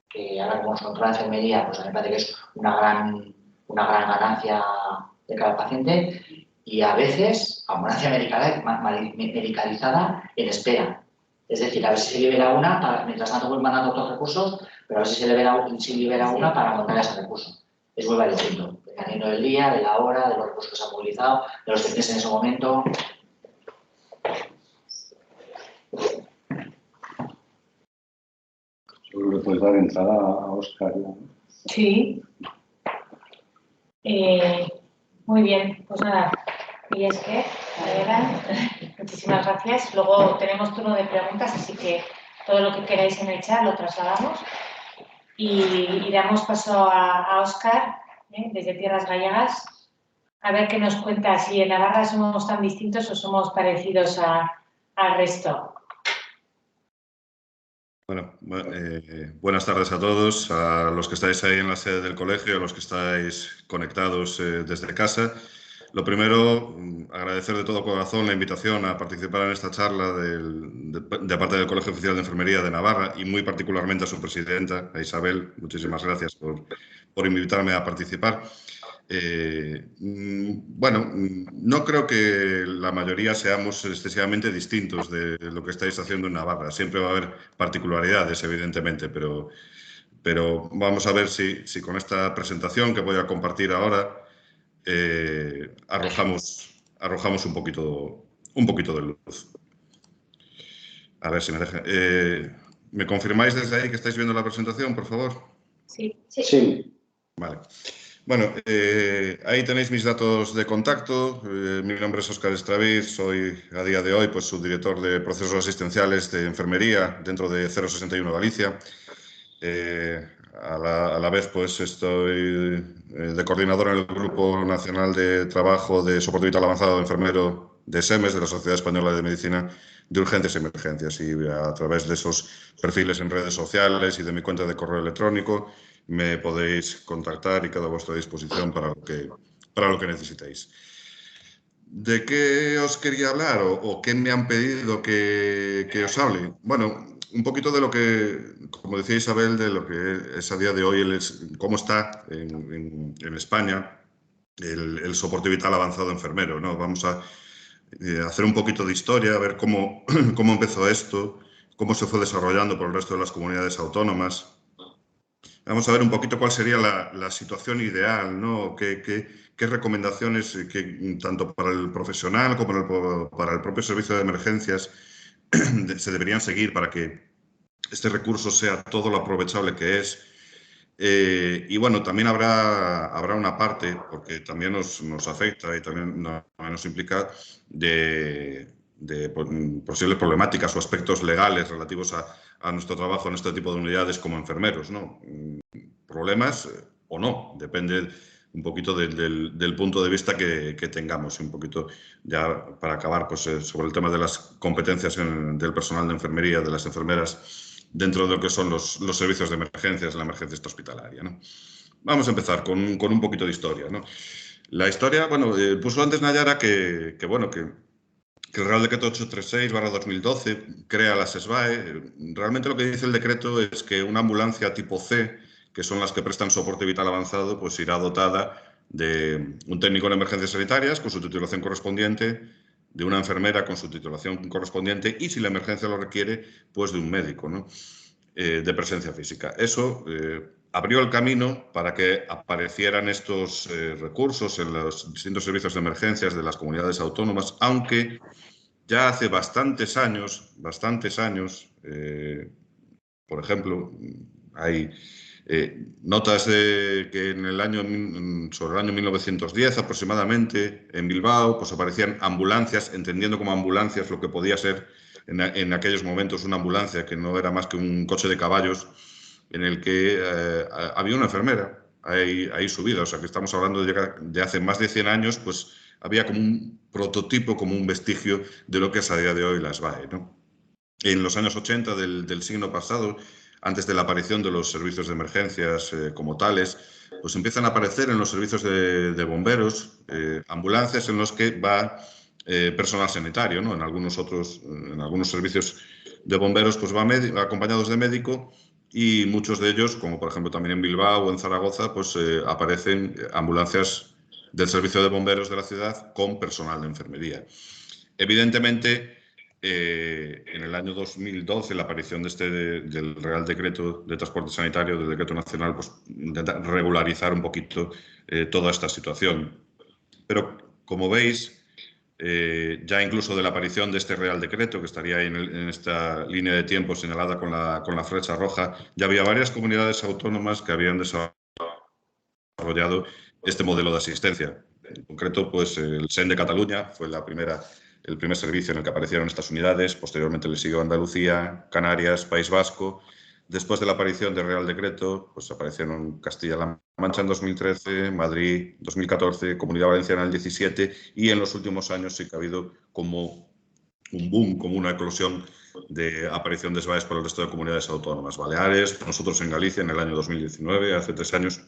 que ahora como son toda la enfermería, pues a mí me parece que es una gran ganancia de cada paciente, y a veces ambulancia medicalizada en espera. Es decir, a ver si se libera una, mientras tanto voy mandando otros recursos, pero a ver si se libera una para montar ese recurso. Es muy variopinto, dependiendo del día, de la hora, de los recursos que se han movilizado, de los que tienes en ese momento. Solo le puedes dar entrada a Óscar. ¿No? Sí. Muy bien, pues nada. Y es que, muchísimas gracias. Luego tenemos turno de preguntas, así que todo lo que queráis en el chat lo trasladamos. Y damos paso a Óscar, desde Tierras Gallegas, a ver qué nos cuenta, si en Navarra somos tan distintos o somos parecidos al resto. Bueno, buenas tardes a todos, a los que estáis ahí en la sede del colegio, a los que estáis conectados desde casa. Lo primero, agradecer de todo corazón la invitación a participar en esta charla de parte del Colegio Oficial de Enfermería de Navarra y muy particularmente a su presidenta, a Isabel. Muchísimas gracias por invitarme a participar. Bueno, no creo que la mayoría seamos excesivamente distintos de lo que estáis haciendo en Navarra. Siempre va a haber particularidades, evidentemente, pero vamos a ver si con esta presentación que voy a compartir ahora arrojamos un poquito de luz. A ver si me deja. ¿Me confirmáis desde ahí que estáis viendo la presentación, por favor? Sí. Sí. Vale. Bueno, ahí tenéis mis datos de contacto. Mi nombre es Óscar Estravís, soy a día de hoy pues, subdirector de procesos asistenciales de enfermería dentro de 061 Galicia. A la vez pues, estoy de coordinador en el Grupo Nacional de Trabajo de Soporte Vital Avanzado Enfermero de SEMES, de la Sociedad Española de Medicina de Urgencias y Emergencias. Y a través de esos perfiles en redes sociales y de mi cuenta de correo electrónico me podéis contactar y quedo a vuestra disposición para lo que necesitéis. ¿De qué os quería hablar o qué me han pedido que os hable? Bueno, un poquito de lo que, como decía Isabel, de lo que es a día de hoy, cómo está en España el soporte vital avanzado enfermero, ¿no? Vamos a hacer un poquito de historia, a ver cómo empezó esto, cómo se fue desarrollando por el resto de las comunidades autónomas. Vamos a ver un poquito cuál sería la situación ideal, ¿no? ¿Qué recomendaciones, tanto para el profesional como para el propio servicio de emergencias, se deberían seguir para que este recurso sea todo lo aprovechable que es? Y bueno, también habrá una parte, porque también nos afecta y también nos implica de posibles problemáticas o aspectos legales relativos a nuestro trabajo en este tipo de unidades como enfermeros, ¿no? Problemas o no, depende un poquito del punto de vista que tengamos. Un poquito ya para acabar pues, sobre el tema de las competencias del personal de enfermería, de las enfermeras, dentro de lo que son los servicios de emergencias, la emergencia hospitalaria, ¿no? Vamos a empezar con un poquito de historia, ¿no? La historia, bueno, puso antes Nayara que el Real Decreto 836/2012 crea las SBAE. Realmente lo que dice el decreto es que una ambulancia tipo C, que son las que prestan soporte vital avanzado, pues irá dotada de un técnico en emergencias sanitarias con su titulación correspondiente, de una enfermera con su titulación correspondiente y, si la emergencia lo requiere, pues de un médico, ¿no? De presencia física. Eso abrió el camino para que aparecieran estos recursos en los distintos servicios de emergencias de las comunidades autónomas, aunque ya hace bastantes años, por ejemplo, hay notas de que sobre el año 1910 aproximadamente, en Bilbao, pues aparecían ambulancias, entendiendo como ambulancias lo que podía ser en aquellos momentos una ambulancia, que no era más que un coche de caballos, en el que había una enfermera ahí subida. O sea, que estamos hablando de hace más de 100 años, pues había como un prototipo, como un vestigio de lo que es a día de hoy la SBAE, ¿no? En los años 80 del siglo pasado, antes de la aparición de los servicios de emergencias como tales, pues empiezan a aparecer en los servicios de bomberos ambulancias en los que va personal sanitario, ¿no? En algunos servicios de bomberos pues va acompañados de médico, y muchos de ellos, como por ejemplo también en Bilbao o en Zaragoza, pues aparecen ambulancias del servicio de bomberos de la ciudad con personal de enfermería. Evidentemente, en el año 2012, la aparición del Real Decreto de Transporte Sanitario, del Decreto Nacional, pues intenta regularizar un poquito toda esta situación. Pero, como veis, ya incluso de la aparición de este Real Decreto, que estaría ahí en esta línea de tiempo señalada con la flecha roja, ya había varias comunidades autónomas que habían desarrollado este modelo de asistencia. En concreto, pues el SEN de Cataluña fue el primer servicio en el que aparecieron estas unidades. Posteriormente le siguió Andalucía, Canarias, País Vasco. Después de la aparición del Real Decreto, pues aparecieron Castilla-La Mancha en 2013, Madrid 2014, Comunidad Valenciana en el 17, y en los últimos años sí que ha habido como un boom, como una eclosión de aparición de SBAEs por el resto de comunidades autónomas. Baleares, nosotros en Galicia en el año 2019, hace 3 años,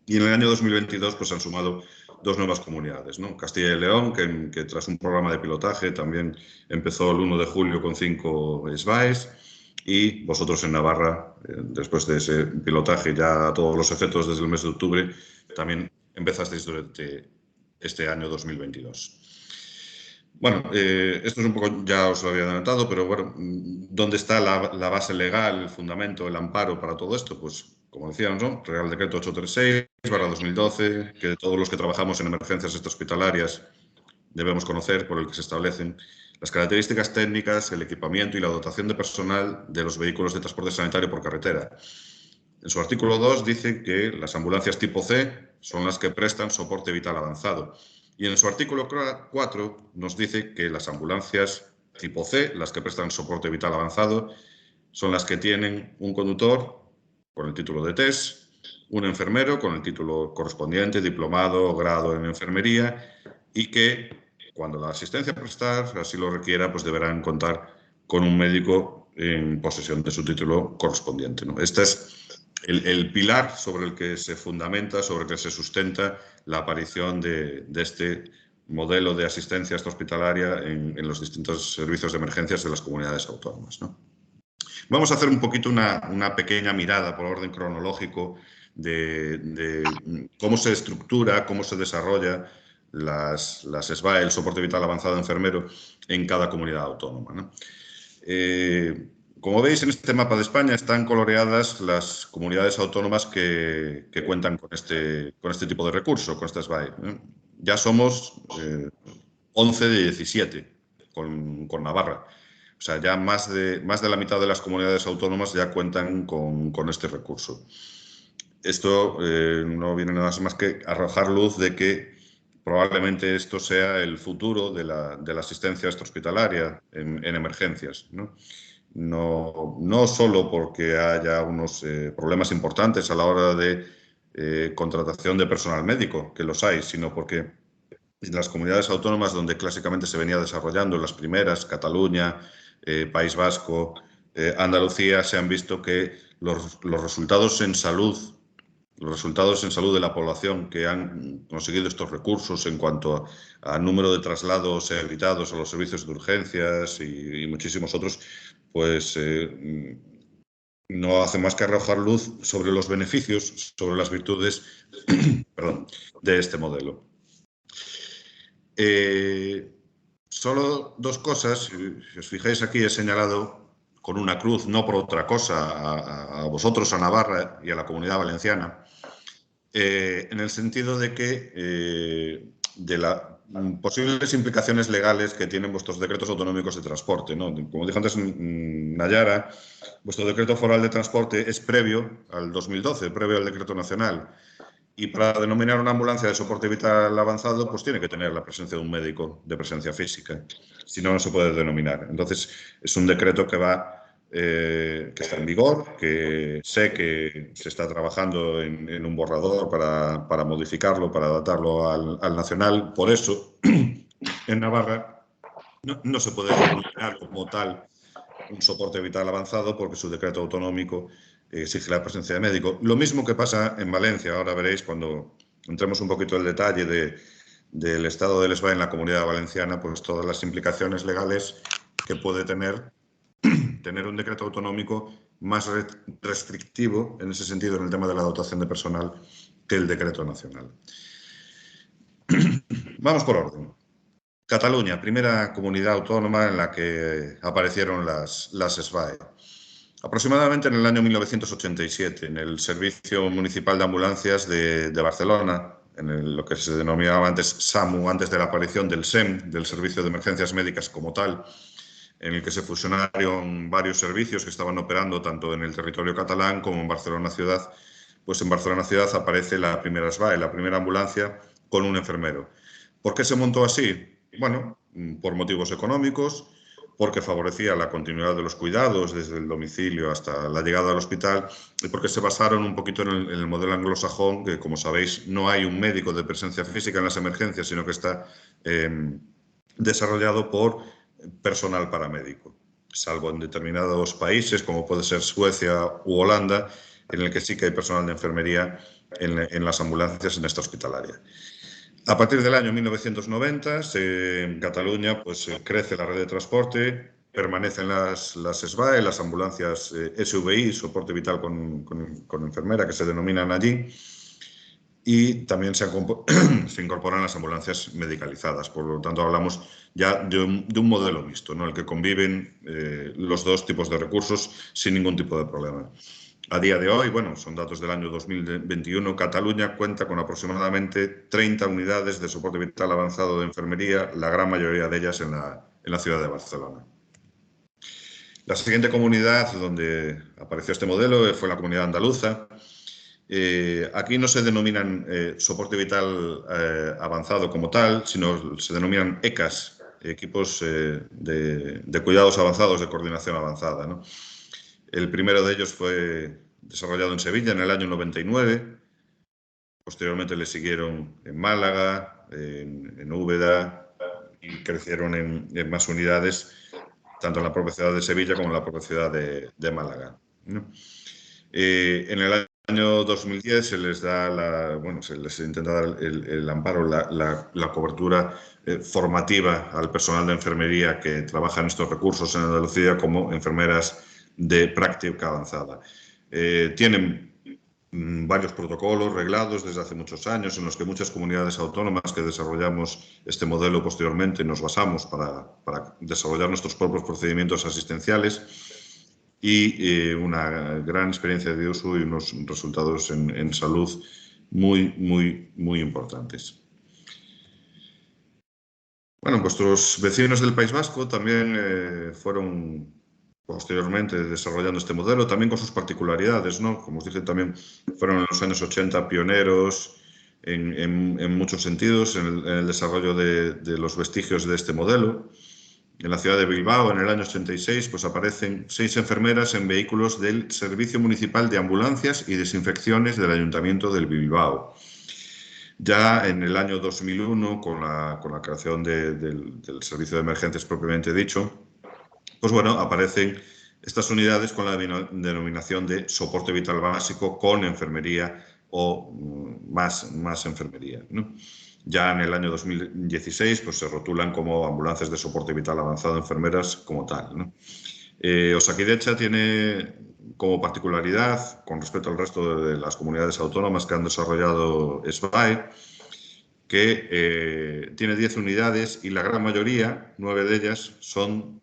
y en el año 2022 pues han sumado 2 nuevas comunidades, ¿no? Castilla y León, que tras un programa de pilotaje también empezó el 1 de julio con 5 SBAEs, y vosotros en Navarra, después de ese pilotaje ya a todos los efectos desde el mes de octubre, también empezasteis durante este año 2022. Bueno, esto es un poco, ya os lo había adelantado, pero bueno, ¿dónde está la base legal, el fundamento, el amparo para todo esto? Pues, como decíamos, ¿no? Real Decreto 836/2012, que todos los que trabajamos en emergencias extrahospitalarias debemos conocer, por el que se establecen las características técnicas, el equipamiento y la dotación de personal de los vehículos de transporte sanitario por carretera. En su artículo 2 dice que las ambulancias tipo C son las que prestan soporte vital avanzado. Y en su artículo 4 nos dice que las ambulancias tipo C, las que prestan soporte vital avanzado, son las que tienen un conductor con el título de TES, un enfermero con el título correspondiente, diplomado o grado en enfermería, y que cuando la asistencia a prestar así lo requiera, pues deberán contar con un médico en posesión de su título correspondiente, ¿no? Este es el pilar sobre el que se fundamenta, sobre el que se sustenta la aparición de este modelo de asistencia extrahospitalaria en los distintos servicios de emergencias de las comunidades autónomas, ¿no? Vamos a hacer un poquito una pequeña mirada por orden cronológico de cómo se estructura, cómo se desarrolla las SBAE, el soporte vital avanzado enfermero, en cada comunidad autónoma, ¿no? Como veis, en este mapa de España están coloreadas las comunidades autónomas que cuentan con este tipo de recurso, con esta SBAE, ¿no? Ya somos 11 de 17 con Navarra. O sea, ya más de la mitad de las comunidades autónomas ya cuentan con este recurso. Esto no viene nada más que arrojar luz de que probablemente esto sea el futuro de la asistencia extrahospitalaria en emergencias, ¿no? No solo porque haya unos problemas importantes a la hora de contratación de personal médico, que los hay, sino porque en las comunidades autónomas donde clásicamente se venía desarrollando, las primeras, Cataluña, País Vasco, Andalucía, se han visto que los resultados en salud de la población que han conseguido estos recursos en cuanto a número de traslados evitados a los servicios de urgencias y muchísimos otros, pues no hace más que arrojar luz sobre los beneficios, sobre las virtudes perdón, de este modelo. Solo 2 cosas. Si os fijáis aquí, he señalado con una cruz, no por otra cosa, a vosotros, a Navarra y a la Comunidad Valenciana, en el sentido de que de las posibles implicaciones legales que tienen vuestros decretos autonómicos de transporte, ¿no? Como dijo antes Nayara, vuestro decreto foral de transporte es previo al 2012, previo al decreto nacional. Y para denominar una ambulancia de soporte vital avanzado, pues tiene que tener la presencia de un médico de presencia física. Si no, no se puede denominar. Entonces, es un decreto que está en vigor, que sé que se está trabajando en un borrador para modificarlo, para adaptarlo al nacional. Por eso, en Navarra no se puede denominar como tal un soporte vital avanzado porque su decreto autonómico exige la presencia de médico. Lo mismo que pasa en Valencia. Ahora veréis cuando entremos un poquito en el detalle del estado del SBAE en la Comunidad Valenciana, pues todas las implicaciones legales que puede tener un decreto autonómico más restrictivo en ese sentido, en el tema de la dotación de personal, que el decreto nacional. Vamos por orden. Cataluña, primera comunidad autónoma en la que aparecieron las SBAE. Aproximadamente en el año 1987, en el Servicio Municipal de Ambulancias de Barcelona, en lo que se denominaba antes SAMU, antes de la aparición del SEM, del Servicio de Emergencias Médicas como tal, en el que se fusionaron varios servicios que estaban operando tanto en el territorio catalán como en Barcelona Ciudad. Pues en Barcelona Ciudad aparece la primera SBAE, la primera ambulancia con un enfermero. ¿Por qué se montó así? Bueno, por motivos económicos, porque favorecía la continuidad de los cuidados desde el domicilio hasta la llegada al hospital y porque se basaron un poquito en el modelo anglosajón, que como sabéis no hay un médico de presencia física en las emergencias, sino que está desarrollado por personal paramédico, salvo en determinados países como puede ser Suecia u Holanda, en el que sí que hay personal de enfermería en las ambulancias en esta hospitalaria. A partir del año 1990, en Cataluña pues, crece la red de transporte, permanecen las SBAE, las ambulancias SVI, soporte vital con enfermera, que se denominan allí, y también se incorporan las ambulancias medicalizadas. Por lo tanto, hablamos ya de un modelo mixto, ¿no? En el que conviven los dos tipos de recursos sin ningún tipo de problema. A día de hoy, bueno, son datos del año 2021, Cataluña cuenta con aproximadamente 30 unidades de soporte vital avanzado de enfermería, la gran mayoría de ellas en la ciudad de Barcelona. La siguiente comunidad donde apareció este modelo fue la comunidad andaluza. Aquí no se denominan soporte vital avanzado como tal, sino se denominan ECAS, equipos de cuidados avanzados, de coordinación avanzada, ¿no? El primero de ellos fue desarrollado en Sevilla en el año 99. Posteriormente le siguieron en Málaga, en Úbeda, y crecieron en más unidades, tanto en la propia ciudad de Sevilla como en la propia ciudad de Málaga, ¿no? En el año 2010 se les da se les intenta dar el amparo, la cobertura formativa al personal de enfermería que trabaja en estos recursos en Andalucía como enfermeras de práctica avanzada. Tienen varios protocolos reglados desde hace muchos años en los que muchas comunidades autónomas que desarrollamos este modelo posteriormente nos basamos para desarrollar nuestros propios procedimientos asistenciales y una gran experiencia de uso y unos resultados en salud muy importantes. Bueno, vuestros vecinos del País Vasco también fueron posteriormente desarrollando este modelo, también con sus particularidades, ¿no? Como os dije, también fueron en los años 80 pioneros en muchos sentidos en el desarrollo de los vestigios de este modelo. En la ciudad de Bilbao, en el año 86, pues aparecen 6 enfermeras en vehículos del Servicio Municipal de Ambulancias y Desinfecciones del Ayuntamiento del Bilbao. Ya en el año 2001, con la creación del Servicio de Emergencias propiamente dicho, pues bueno, aparecen estas unidades con la denominación de soporte vital básico con enfermería o más enfermería, ¿no? Ya en el año 2016 pues se rotulan como ambulancias de soporte vital avanzado enfermeras como tal, ¿no? Osakidecha tiene como particularidad, con respecto al resto de las comunidades autónomas que han desarrollado SBAE, que tiene 10 unidades y la gran mayoría, 9 de ellas, son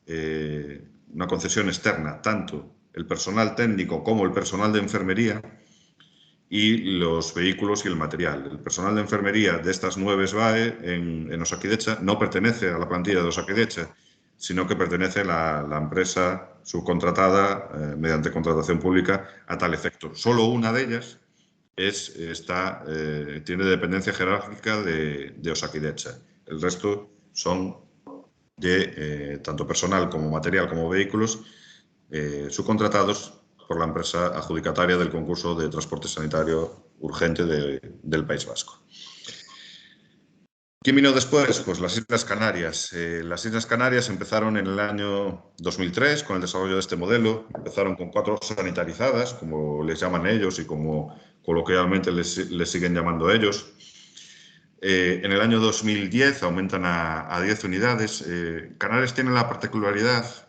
una concesión externa, tanto el personal técnico como el personal de enfermería y los vehículos y el material. El personal de enfermería de estas 9 SBAE en Osakidecha no pertenece a la plantilla de Osakidecha, sino que pertenece a la empresa subcontratada mediante contratación pública a tal efecto. Solo una de ellas tiene dependencia jerárquica de Osakidecha. El resto son de tanto personal como material como vehículos subcontratados por la empresa adjudicataria del concurso de transporte sanitario urgente del País Vasco. ¿Quién vino después? Pues las Islas Canarias. Las Islas Canarias empezaron en el año 2003 con el desarrollo de este modelo. Empezaron con 4 sanitarizadas, como les llaman ellos y como coloquialmente les siguen llamando ellos. En el año 2010 aumentan a 10 unidades. Canarias tiene la particularidad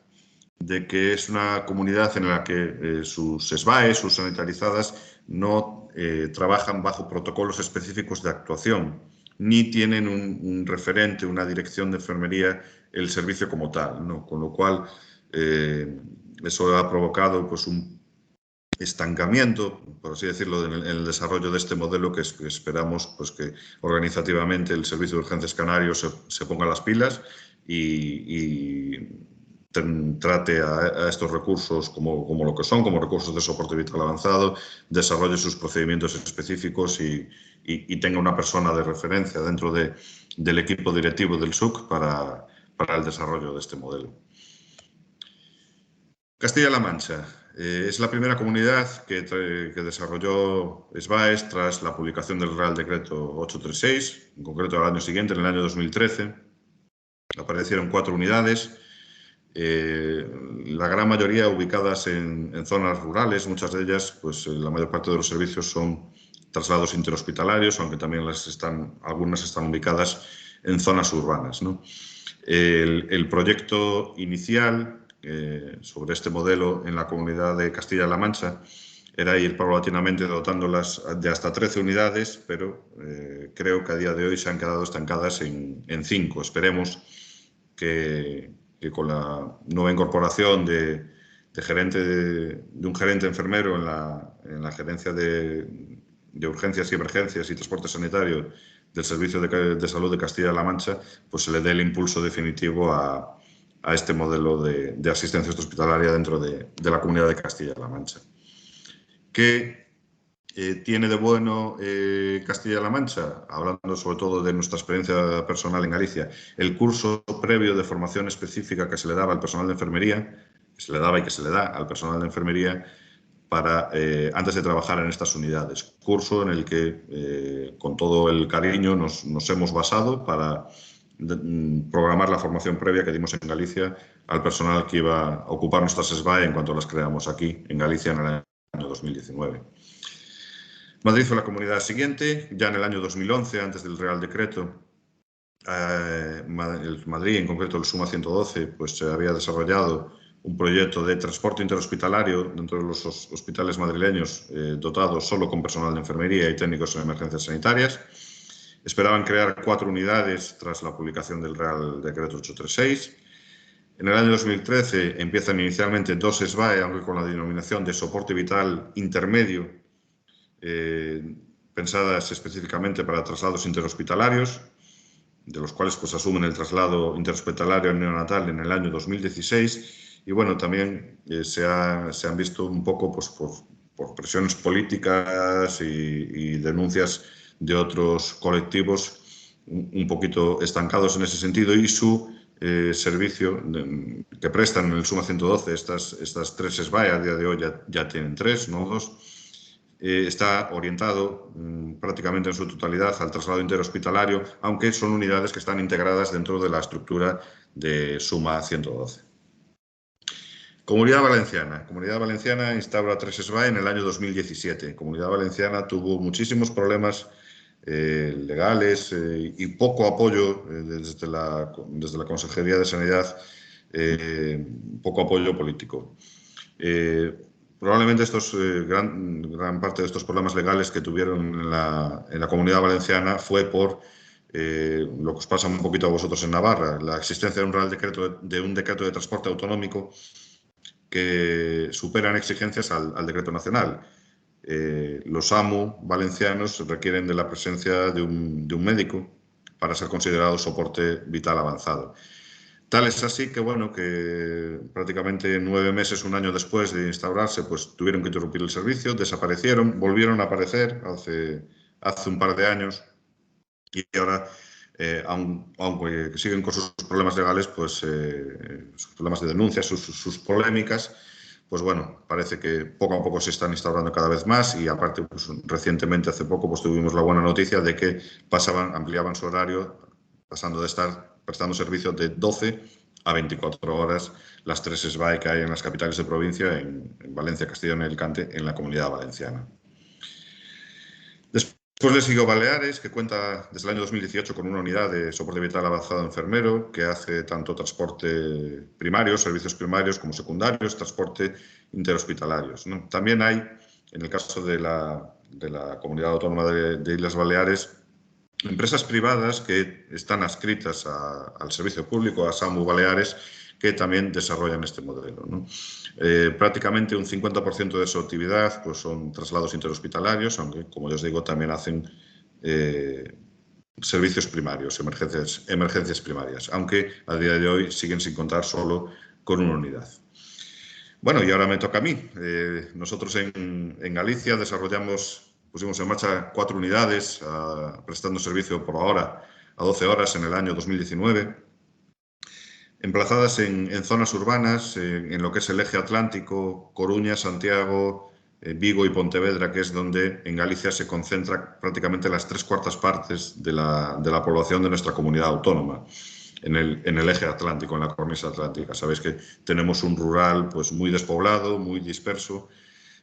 de que es una comunidad en la que sus SBAE, sus sanitarizadas, no trabajan bajo protocolos específicos de actuación, ni tienen un referente, una dirección de enfermería, el servicio como tal, ¿no? Con lo cual, eso ha provocado pues, un estancamiento, por así decirlo, en el desarrollo de este modelo que esperamos pues, que organizativamente el Servicio de Urgencias Canario se ponga las pilas y trate a estos recursos como lo que son, como recursos de soporte vital avanzado, desarrolle sus procedimientos específicos y tenga una persona de referencia dentro del equipo directivo del SUC para el desarrollo de este modelo. Castilla-La Mancha es la primera comunidad que desarrolló SBAEs tras la publicación del Real Decreto 836, en concreto al año siguiente, en el año 2013. Aparecieron 4 unidades, la gran mayoría ubicadas en zonas rurales, muchas de ellas, pues la mayor parte de los servicios son traslados interhospitalarios, aunque también algunas están ubicadas en zonas urbanas, ¿no? El proyecto inicial sobre este modelo en la comunidad de Castilla-La Mancha era ir paulatinamente dotándolas de hasta 13 unidades, pero creo que a día de hoy se han quedado estancadas en 5. Esperemos que con la nueva incorporación de un gerente enfermero en la gerencia de urgencias y emergencias y transporte sanitario del Servicio de Salud de Castilla-La Mancha, pues se le dé el impulso definitivo a este modelo de asistencia hospitalaria dentro de la comunidad de Castilla-La Mancha. ¿Qué tiene de bueno Castilla-La Mancha? Hablando sobre todo de nuestra experiencia personal en Galicia, el curso previo de formación específica que se le daba al personal de enfermería, que se le daba y que se le da al personal de enfermería antes de trabajar en estas unidades. Curso en el que con todo el cariño nos hemos basado para programar la formación previa que dimos en Galicia al personal que iba a ocupar nuestras SBAE en cuanto las creamos aquí en Galicia en el año 2019. Madrid fue la comunidad siguiente, ya en el año 2011, antes del Real Decreto. Madrid, en concreto el SUMA 112, pues se había desarrollado un proyecto de transporte interhospitalario dentro de los hospitales madrileños dotados solo con personal de enfermería y técnicos en emergencias sanitarias. Esperaban crear 4 unidades tras la publicación del Real Decreto 836. En el año 2013 empiezan inicialmente 2 SBAE, aunque con la denominación de soporte vital intermedio, pensadas específicamente para traslados interhospitalarios, de los cuales pues, asumen el traslado interhospitalario neonatal en el año 2016. Y bueno, también se han visto un poco pues, por presiones políticas y denuncias de otros colectivos un poquito estancados en ese sentido y su servicio que prestan en el SUMA 112, estas 3 SBAE, a día de hoy ya tienen 3, no 2, está orientado prácticamente en su totalidad al traslado interhospitalario, aunque son unidades que están integradas dentro de la estructura de SUMA 112. Comunidad Valenciana. Comunidad Valenciana instaura 3 SBAE en el año 2017. Comunidad Valenciana tuvo muchísimos problemas legales y poco apoyo desde la Consejería de Sanidad, poco apoyo político. Probablemente gran parte de estos problemas legales que tuvieron en la Comunidad Valenciana fue por lo que os pasa un poquito a vosotros en Navarra, la existencia de un Real Decreto, de un decreto de transporte autonómico que superan exigencias al decreto nacional. Los AMU valencianos requieren de la presencia de un médico para ser considerado soporte vital avanzado. Tal es así que, bueno, que prácticamente 9 meses, un año después de instaurarse, pues tuvieron que interrumpir el servicio, desaparecieron, volvieron a aparecer hace un par de años y ahora, aunque siguen con sus problemas legales, pues sus problemas de denuncia, sus polémicas, pues bueno, parece que poco a poco se están instaurando cada vez más y aparte, pues recientemente, hace poco, pues tuvimos la buena noticia de que ampliaban su horario, pasando de estar prestando servicio de 12 a 24 horas las 3 SBAE que hay en las capitales de provincia, en Valencia, Castellón y Alicante, en la Comunidad Valenciana. Después le siguió Baleares, que cuenta desde el año 2018 con una unidad de soporte vital avanzado enfermero que hace tanto transporte primario, servicios primarios como secundarios, transporte interhospitalarios, ¿no? También hay, en el caso de la Comunidad Autónoma de Islas Baleares, empresas privadas que están adscritas al servicio público, a SAMU Baleares, que también desarrollan este modelo, ¿no? Prácticamente un 50% de su actividad pues, son traslados interhospitalarios, aunque, como ya os digo, también hacen servicios primarios, emergencias primarias, aunque a día de hoy siguen sin contar solo con una unidad. Bueno, y ahora me toca a mí. Nosotros en Galicia pusimos en marcha 4 unidades, prestando servicio por ahora a 12 horas en el año 2019, emplazadas en zonas urbanas, en lo que es el eje atlántico, Coruña, Santiago, Vigo y Pontevedra, que es donde en Galicia se concentra prácticamente las 3/4 partes de la población de nuestra comunidad autónoma, en el eje atlántico, en la cornisa atlántica. Sabéis que tenemos un rural pues, muy despoblado, muy disperso,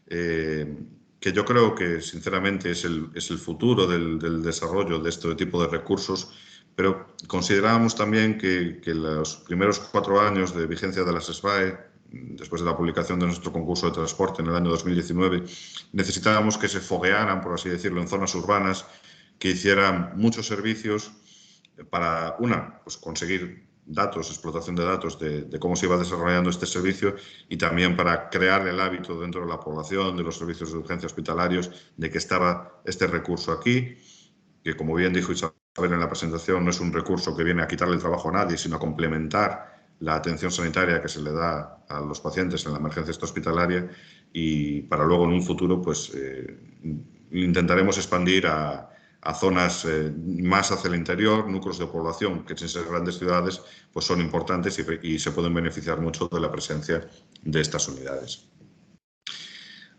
que yo creo que sinceramente es el futuro del desarrollo de este tipo de recursos, pero considerábamos también que los primeros 4 años de vigencia de las SBAE, después de la publicación de nuestro concurso de transporte en el año 2019, necesitábamos que se foguearan, por así decirlo, en zonas urbanas, que hicieran muchos servicios para, pues conseguir datos, explotación de datos de cómo se iba desarrollando este servicio y también para crear el hábito dentro de la población, de los servicios de urgencia hospitalarios, de que estaba este recurso aquí, que como bien dijo Isabel en la presentación, no es un recurso que viene a quitarle el trabajo a nadie, sino a complementar la atención sanitaria que se le da a los pacientes en la emergencia hospitalaria y para luego en un futuro pues intentaremos expandir a zonas más hacia el interior, núcleos de población que sin ser grandes ciudades pues son importantes y se pueden beneficiar mucho de la presencia de estas unidades.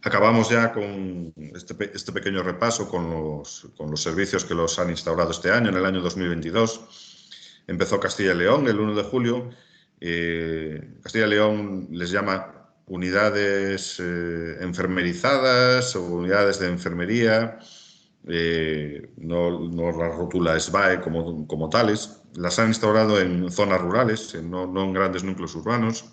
Acabamos ya con este pequeño repaso con los servicios que los han instaurado este año. En el año 2022 empezó Castilla y León el 1 de julio. Castilla y León les llama unidades enfermerizadas o unidades de enfermería. No las rotula SBAE como tales. Las han instaurado en zonas rurales, no en grandes núcleos urbanos.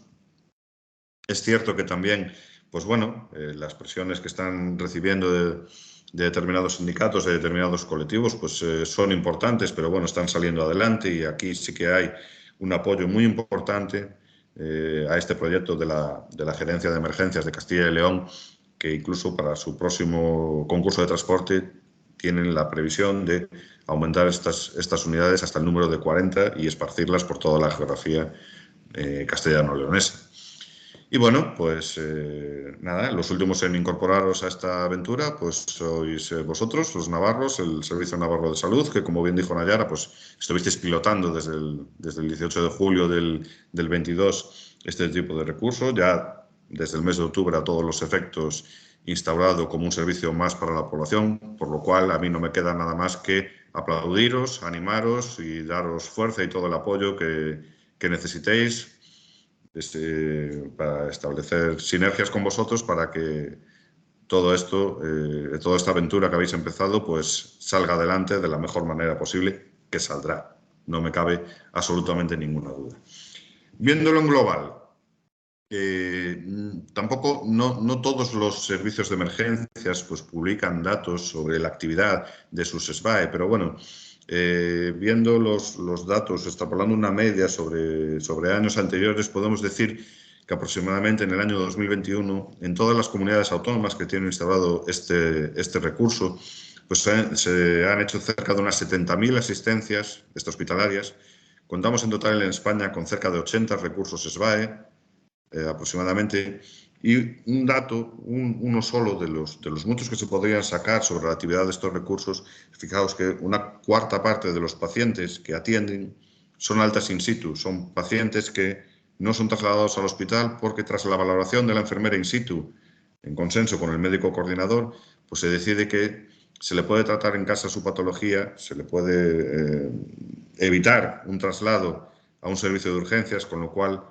Es cierto que también pues bueno, las presiones que están recibiendo de determinados sindicatos, de determinados colectivos, pues son importantes, pero bueno, están saliendo adelante y aquí sí que hay un apoyo muy importante a este proyecto de la Gerencia de Emergencias de Castilla y León, que incluso para su próximo concurso de transporte tienen la previsión de aumentar estas unidades hasta el número de 40 y esparcirlas por toda la geografía castellano-leonesa. Y bueno, pues nada, los últimos en incorporaros a esta aventura pues sois vosotros, los navarros, el Servicio Navarro de Salud, que como bien dijo Nayara, pues estuvisteis pilotando desde el 18 de julio del 22 este tipo de recurso, ya desde el mes de octubre a todos los efectos instaurado como un servicio más para la población, por lo cual a mí no me queda nada más que aplaudiros, animaros y daros fuerza y todo el apoyo que necesitéis para establecer sinergias con vosotros para que todo esto, toda esta aventura que habéis empezado, pues salga adelante de la mejor manera posible, que saldrá. No me cabe absolutamente ninguna duda. Viéndolo en global, tampoco, no todos los servicios de emergencias pues publican datos sobre la actividad de sus SBAE, pero bueno, viendo los datos, extrapolando una media sobre años anteriores, podemos decir que aproximadamente en el año 2021, en todas las comunidades autónomas que tienen instalado este recurso, pues se han hecho cerca de unas 70.000 asistencias hospitalarias. Contamos en total en España con cerca de 80 recursos SBAE, aproximadamente, y un dato, uno solo de los muchos que se podrían sacar sobre la actividad de estos recursos. Fijaos que una cuarta parte de los pacientes que atienden son altas in situ, son pacientes que no son trasladados al hospital porque tras la valoración de la enfermera in situ, en consenso con el médico coordinador, pues se decide que se le puede tratar en casa su patología, se le puede evitar un traslado a un servicio de urgencias, con lo cual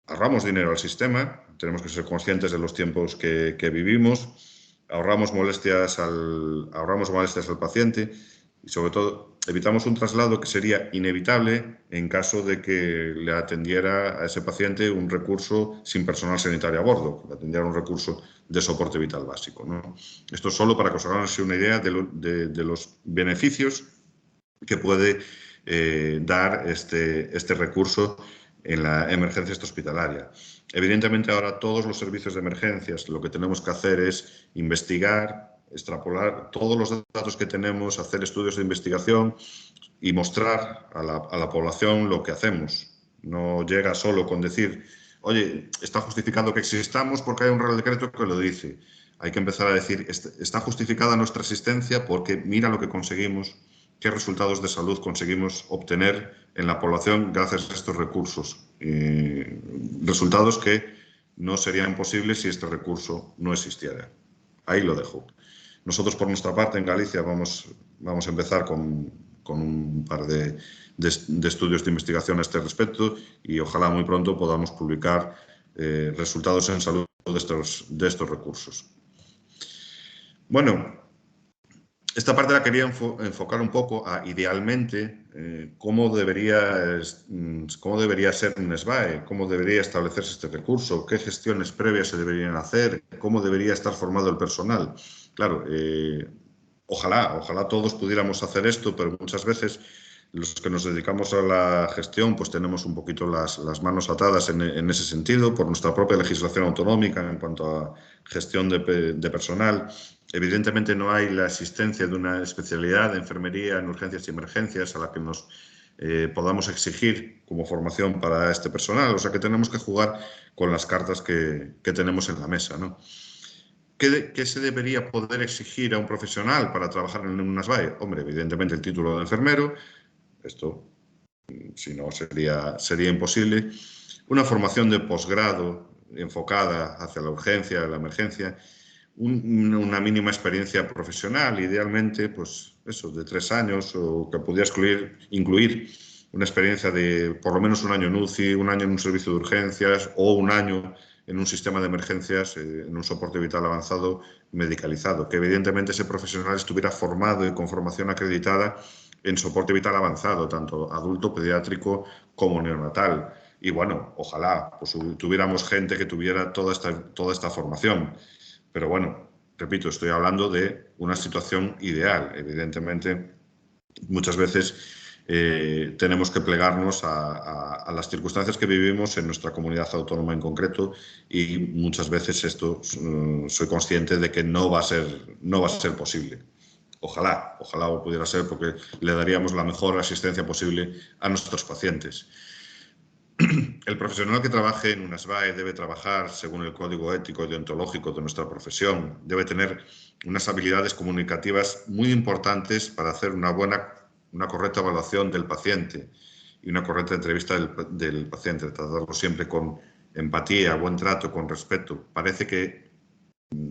ahorramos dinero al sistema, tenemos que ser conscientes de los tiempos que vivimos, ahorramos molestias al paciente y, sobre todo, evitamos un traslado que sería inevitable en caso de que le atendiera a ese paciente un recurso sin personal sanitario a bordo, que le atendiera un recurso de soporte vital básico, ¿no? Esto es solo para que os hagáis una idea de los beneficios que puede dar este recurso en la emergencia hospitalaria. Evidentemente, ahora todos los servicios de emergencias lo que tenemos que hacer es investigar, extrapolar todos los datos que tenemos, hacer estudios de investigación y mostrar a la población lo que hacemos. No llega solo con decir, oye, está justificado que existamos porque hay un Real Decreto que lo dice. Hay que empezar a decir, está justificada nuestra existencia porque mira lo que conseguimos, qué resultados de salud conseguimos obtener en la población gracias a estos recursos. Resultados que no serían posibles si este recurso no existiera. Ahí lo dejo. Nosotros, por nuestra parte, en Galicia vamos a empezar con un par de estudios de investigación a este respecto y ojalá muy pronto podamos publicar resultados en salud de estos recursos. Bueno, esta parte la quería enfocar un poco a, idealmente, cómo debería ser un SBAE, cómo debería establecerse este recurso, qué gestiones previas se deberían hacer, cómo debería estar formado el personal. Claro, ojalá todos pudiéramos hacer esto, pero muchas veces los que nos dedicamos a la gestión pues tenemos un poquito las manos atadas en ese sentido por nuestra propia legislación autonómica en cuanto a gestión de personal. Evidentemente no hay la existencia de una especialidad de enfermería en urgencias y emergencias a la que nos podamos exigir como formación para este personal, o sea que tenemos que jugar con las cartas que tenemos en la mesa, ¿no? ¿Qué se debería poder exigir a un profesional para trabajar en una SBAE? Hombre, evidentemente el título de enfermero, esto si no sería imposible, una formación de posgrado enfocada hacia la urgencia, la emergencia, una mínima experiencia profesional, idealmente, pues eso, de 3 años, o que pudiera incluir una experiencia de por lo menos un año en UCI, un año en un servicio de urgencias o un año en un sistema de emergencias, en un soporte vital avanzado medicalizado, que evidentemente ese profesional estuviera formado y con formación acreditada en soporte vital avanzado, tanto adulto, pediátrico como neonatal. Y bueno, ojalá pues, tuviéramos gente que tuviera toda esta formación. Pero bueno, repito, estoy hablando de una situación ideal. Evidentemente, muchas veces tenemos que plegarnos a las circunstancias que vivimos en nuestra comunidad autónoma en concreto y muchas veces esto soy consciente de que no va a ser posible. Ojalá pudiera ser porque le daríamos la mejor asistencia posible a nuestros pacientes. El profesional que trabaje en una SBAE debe trabajar según el código ético y deontológico de nuestra profesión. Debe tener unas habilidades comunicativas muy importantes para hacer una correcta evaluación del paciente y una correcta entrevista del paciente. Tratarlo siempre con empatía, buen trato, con respeto. Parece que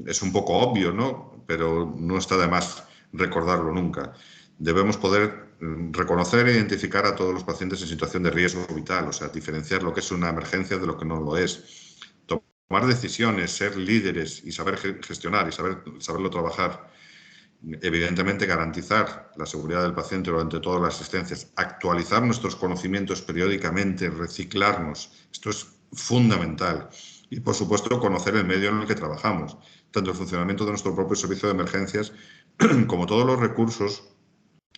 es un poco obvio, ¿no? Pero no está de más recordarlo nunca. Debemos poder reconocer e identificar a todos los pacientes en situación de riesgo vital, o sea, diferenciar lo que es una emergencia de lo que no lo es. Tomar decisiones, ser líderes y saber gestionar y saberlo trabajar. Evidentemente, garantizar la seguridad del paciente durante todas las asistencias, actualizar nuestros conocimientos periódicamente, reciclarnos. Esto es fundamental. Y, por supuesto, conocer el medio en el que trabajamos, tanto el funcionamiento de nuestro propio servicio de emergencias como todos los recursos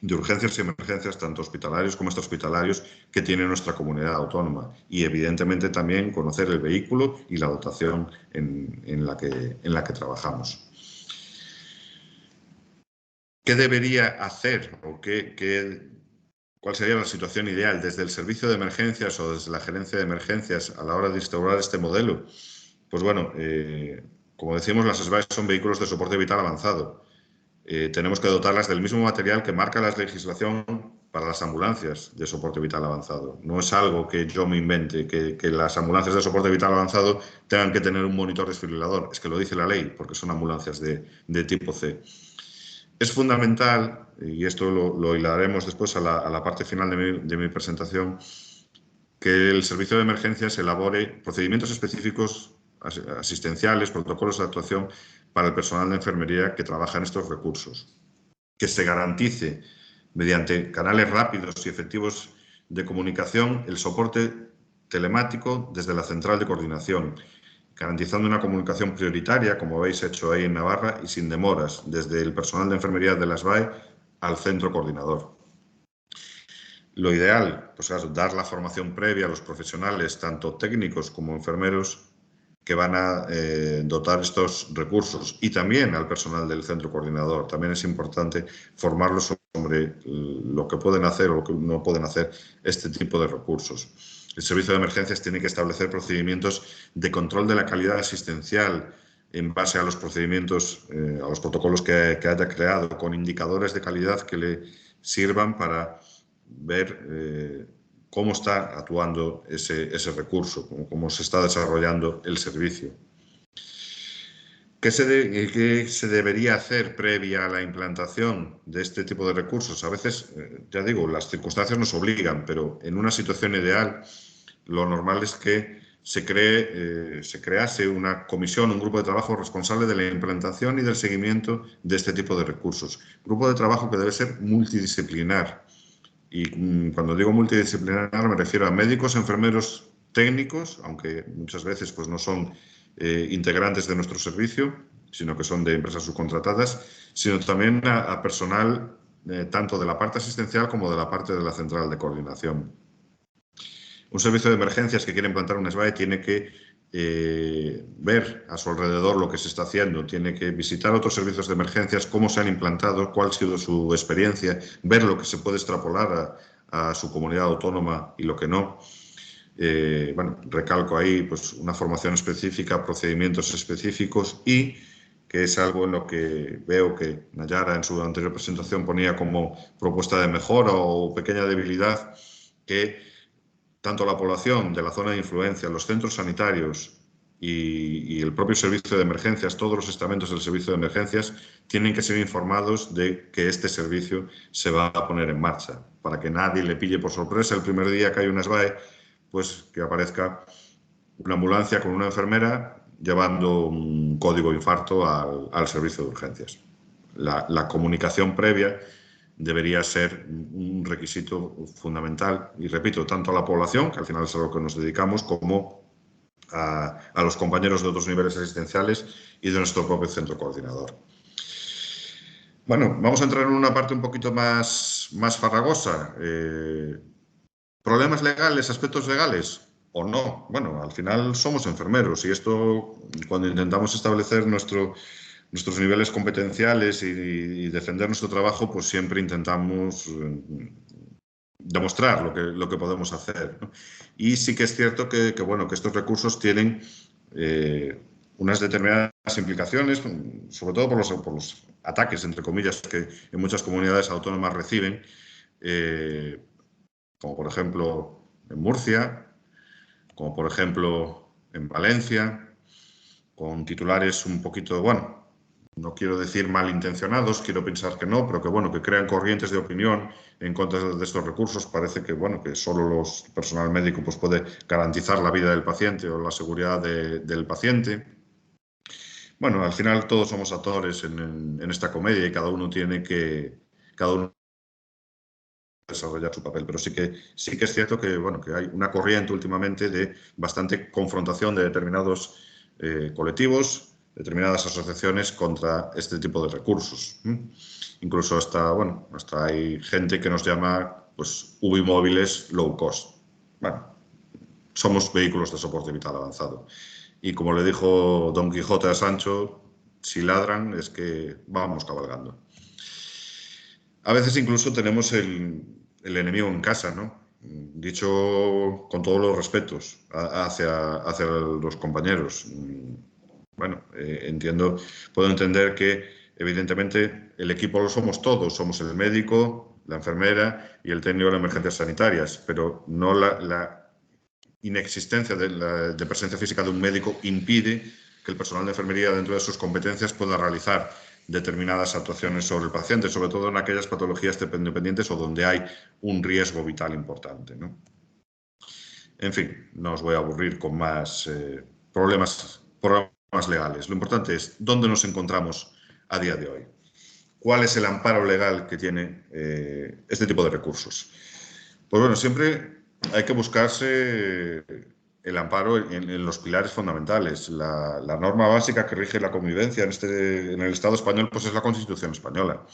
de urgencias y emergencias, tanto hospitalarios como extrahospitalarios, que tiene nuestra comunidad autónoma. Y, evidentemente, también conocer el vehículo y la dotación en la que trabajamos. ¿Qué debería hacer o cuál sería la situación ideal desde el servicio de emergencias o desde la gerencia de emergencias a la hora de instaurar este modelo? Pues bueno, como decimos, las SBAE son vehículos de soporte vital avanzado. Tenemos que dotarlas del mismo material que marca la legislación para las ambulancias de soporte vital avanzado. No es algo que yo me invente, que las ambulancias de soporte vital avanzado tengan que tener un monitor desfibrilador. Es que lo dice la ley, porque son ambulancias de tipo C. Es fundamental, y esto lo hilaremos después a la parte final de mi presentación, que el servicio de emergencias elabore procedimientos específicos asistenciales, protocolos de actuación para el personal de enfermería que trabaja en estos recursos. Que se garantice, mediante canales rápidos y efectivos de comunicación, el soporte telemático desde la central de coordinación, garantizando una comunicación prioritaria, como habéis hecho ahí en Navarra, y sin demoras, desde el personal de enfermería de la SBAE al centro coordinador. Lo ideal, pues claro, dar la formación previa a los profesionales, tanto técnicos como enfermeros, que van a dotar estos recursos, y también al personal del centro coordinador. También es importante formarlos sobre lo que pueden hacer o lo que no pueden hacer este tipo de recursos. El servicio de emergencias tiene que establecer procedimientos de control de la calidad asistencial en base a los procedimientos, a los protocolos que haya creado, con indicadores de calidad que le sirvan para ver cómo está actuando ese recurso, cómo se está desarrollando el servicio. ¿Qué se debería hacer previa a la implantación de este tipo de recursos? A veces, ya digo, las circunstancias nos obligan, pero en una situación ideal, lo normal es que se crease una comisión, un grupo de trabajo responsable de la implantación y del seguimiento de este tipo de recursos. Grupo de trabajo que debe ser multidisciplinar. Y cuando digo multidisciplinar me refiero a médicos, enfermeros, técnicos, aunque muchas veces pues, no son integrantes de nuestro servicio, sino que son de empresas subcontratadas, sino también a personal tanto de la parte asistencial como de la parte de la central de coordinación. Un servicio de emergencias que quiere implantar un SBAE tiene que ver a su alrededor lo que se está haciendo, tiene que visitar otros servicios de emergencias, cómo se han implantado, cuál ha sido su experiencia, ver lo que se puede extrapolar a su comunidad autónoma y lo que no. Bueno, recalco ahí pues, una formación específica, procedimientos específicos y que es algo en lo que veo que Nayara en su anterior presentación ponía como propuesta de mejora o pequeña debilidad, que tanto la población de la zona de influencia, los centros sanitarios y el propio servicio de emergencias, todos los estamentos del servicio de emergencias, tienen que ser informados de que este servicio se va a poner en marcha, para que nadie le pille por sorpresa el primer día que hay una SBAE, pues que aparezca una ambulancia con una enfermera llevando un código infarto al servicio de urgencias. La comunicación previa debería ser un requisito fundamental, y repito, tanto a la población, que al final es a lo que nos dedicamos, como a los compañeros de otros niveles asistenciales y de nuestro propio centro coordinador. Bueno, vamos a entrar en una parte un poquito más farragosa. ¿Problemas legales, aspectos legales o no? Bueno, al final somos enfermeros y esto, cuando intentamos establecer nuestros niveles competenciales y defender nuestro trabajo, pues siempre intentamos demostrar lo que podemos hacer, ¿no? Y sí que es cierto que estos recursos tienen unas determinadas implicaciones, sobre todo por los ataques, entre comillas, que en muchas comunidades autónomas reciben, como por ejemplo en Murcia, como por ejemplo en Valencia, con titulares un poquito, bueno, no quiero decir malintencionados, quiero pensar que no, pero que crean corrientes de opinión en contra de estos recursos. Parece que solo el personal médico pues, puede garantizar la vida del paciente o la seguridad del paciente. Bueno, al final todos somos actores en esta comedia y cada uno tiene que desarrollar su papel, pero sí que es cierto que hay una corriente últimamente de bastante confrontación de determinados colectivos determinadas asociaciones contra este tipo de recursos. Incluso hasta hay gente que nos llama pues, UBI-móviles low cost. Bueno, somos vehículos de soporte vital avanzado. Y como le dijo Don Quijote a Sancho, si ladran es que vamos cabalgando. A veces incluso tenemos el enemigo en casa, ¿no? Dicho con todos los respetos hacia los compañeros. Bueno, puedo entender que evidentemente el equipo lo somos todos, somos el médico, la enfermera y el técnico de emergencias sanitarias, pero no la inexistencia de presencia física de un médico impide que el personal de enfermería, dentro de sus competencias, pueda realizar determinadas actuaciones sobre el paciente, sobre todo en aquellas patologías dependientes o donde hay un riesgo vital importante, ¿no? En fin, no os voy a aburrir con más problemas legales. Lo importante es dónde nos encontramos a día de hoy. ¿Cuál es el amparo legal que tiene este tipo de recursos? Pues bueno, siempre hay que buscarse el amparo en los pilares fundamentales. La norma básica que rige la convivencia en el Estado español pues es la Constitución española.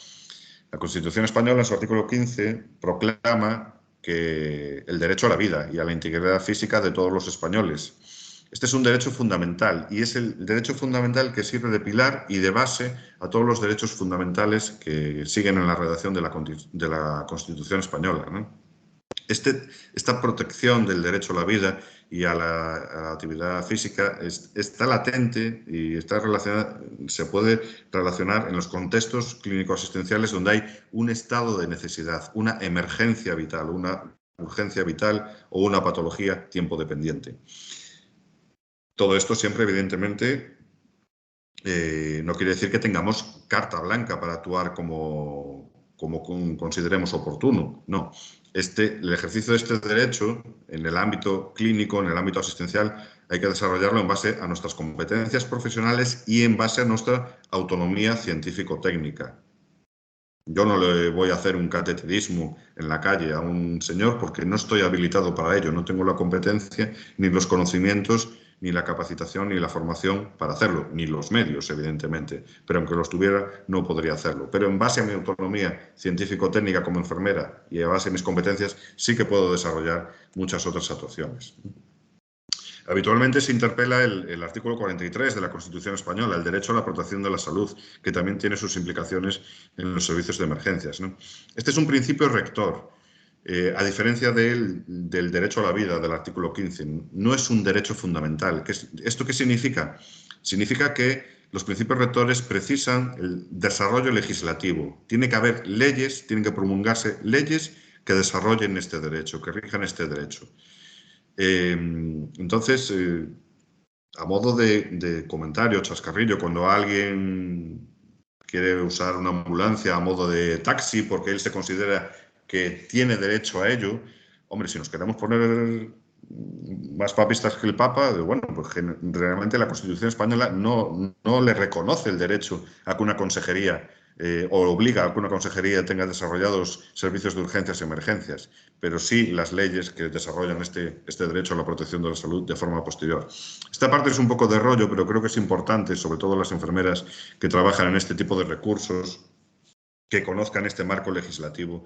La Constitución española, en su artículo 15, proclama que el derecho a la vida y a la integridad física de todos los españoles. Este es un derecho fundamental y es el derecho fundamental que sirve de pilar y de base a todos los derechos fundamentales que siguen en la redacción de la Constitución española, ¿no? Esta protección del derecho a la vida y a la actividad física está latente y se puede relacionar en los contextos clínico-asistenciales donde hay un estado de necesidad, una emergencia vital, una urgencia vital o una patología tiempo dependiente. Todo esto siempre, evidentemente, no quiere decir que tengamos carta blanca para actuar como consideremos oportuno, no. El ejercicio de este derecho en el ámbito clínico, en el ámbito asistencial, hay que desarrollarlo en base a nuestras competencias profesionales y en base a nuestra autonomía científico-técnica. Yo no le voy a hacer un cateterismo en la calle a un señor porque no estoy habilitado para ello, no tengo la competencia, ni los conocimientos, ni la capacitación, ni la formación para hacerlo, ni los medios, evidentemente. Pero aunque los tuviera, no podría hacerlo. Pero en base a mi autonomía científico-técnica como enfermera y en base a mis competencias, sí que puedo desarrollar muchas otras actuaciones. Habitualmente se interpela el artículo 43 de la Constitución española, el derecho a la protección de la salud, que también tiene sus implicaciones en los servicios de emergencias, ¿no? Este es un principio rector, a diferencia del derecho a la vida del artículo 15. No es un derecho fundamental. ¿Esto qué significa? Significa que los principios rectores precisan el desarrollo legislativo. Tiene que haber leyes, tienen que promulgarse leyes que desarrollen este derecho, que rijan este derecho. Entonces, a modo de comentario, chascarrillo, cuando alguien quiere usar una ambulancia a modo de taxi porque él se considera que tiene derecho a ello, hombre, si nos queremos poner más papistas que el Papa, bueno, pues realmente la Constitución española no le reconoce el derecho a que una consejería o obliga a que una consejería tenga desarrollados servicios de urgencias y emergencias, pero sí las leyes que desarrollan este derecho a la protección de la salud de forma posterior. Esta parte es un poco de rollo, pero creo que es importante, sobre todo las enfermeras que trabajan en este tipo de recursos, que conozcan este marco legislativo,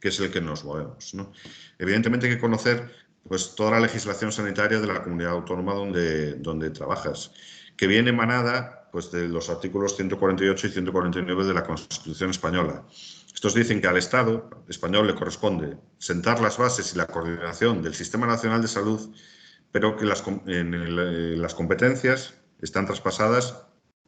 que es el que nos movemos, ¿no? Evidentemente hay que conocer pues, toda la legislación sanitaria de la comunidad autónoma donde trabajas, que viene emanada pues, de los artículos 148 y 149 de la Constitución española. Estos dicen que al Estado español le corresponde sentar las bases y la coordinación del Sistema Nacional de Salud, pero que las competencias están traspasadas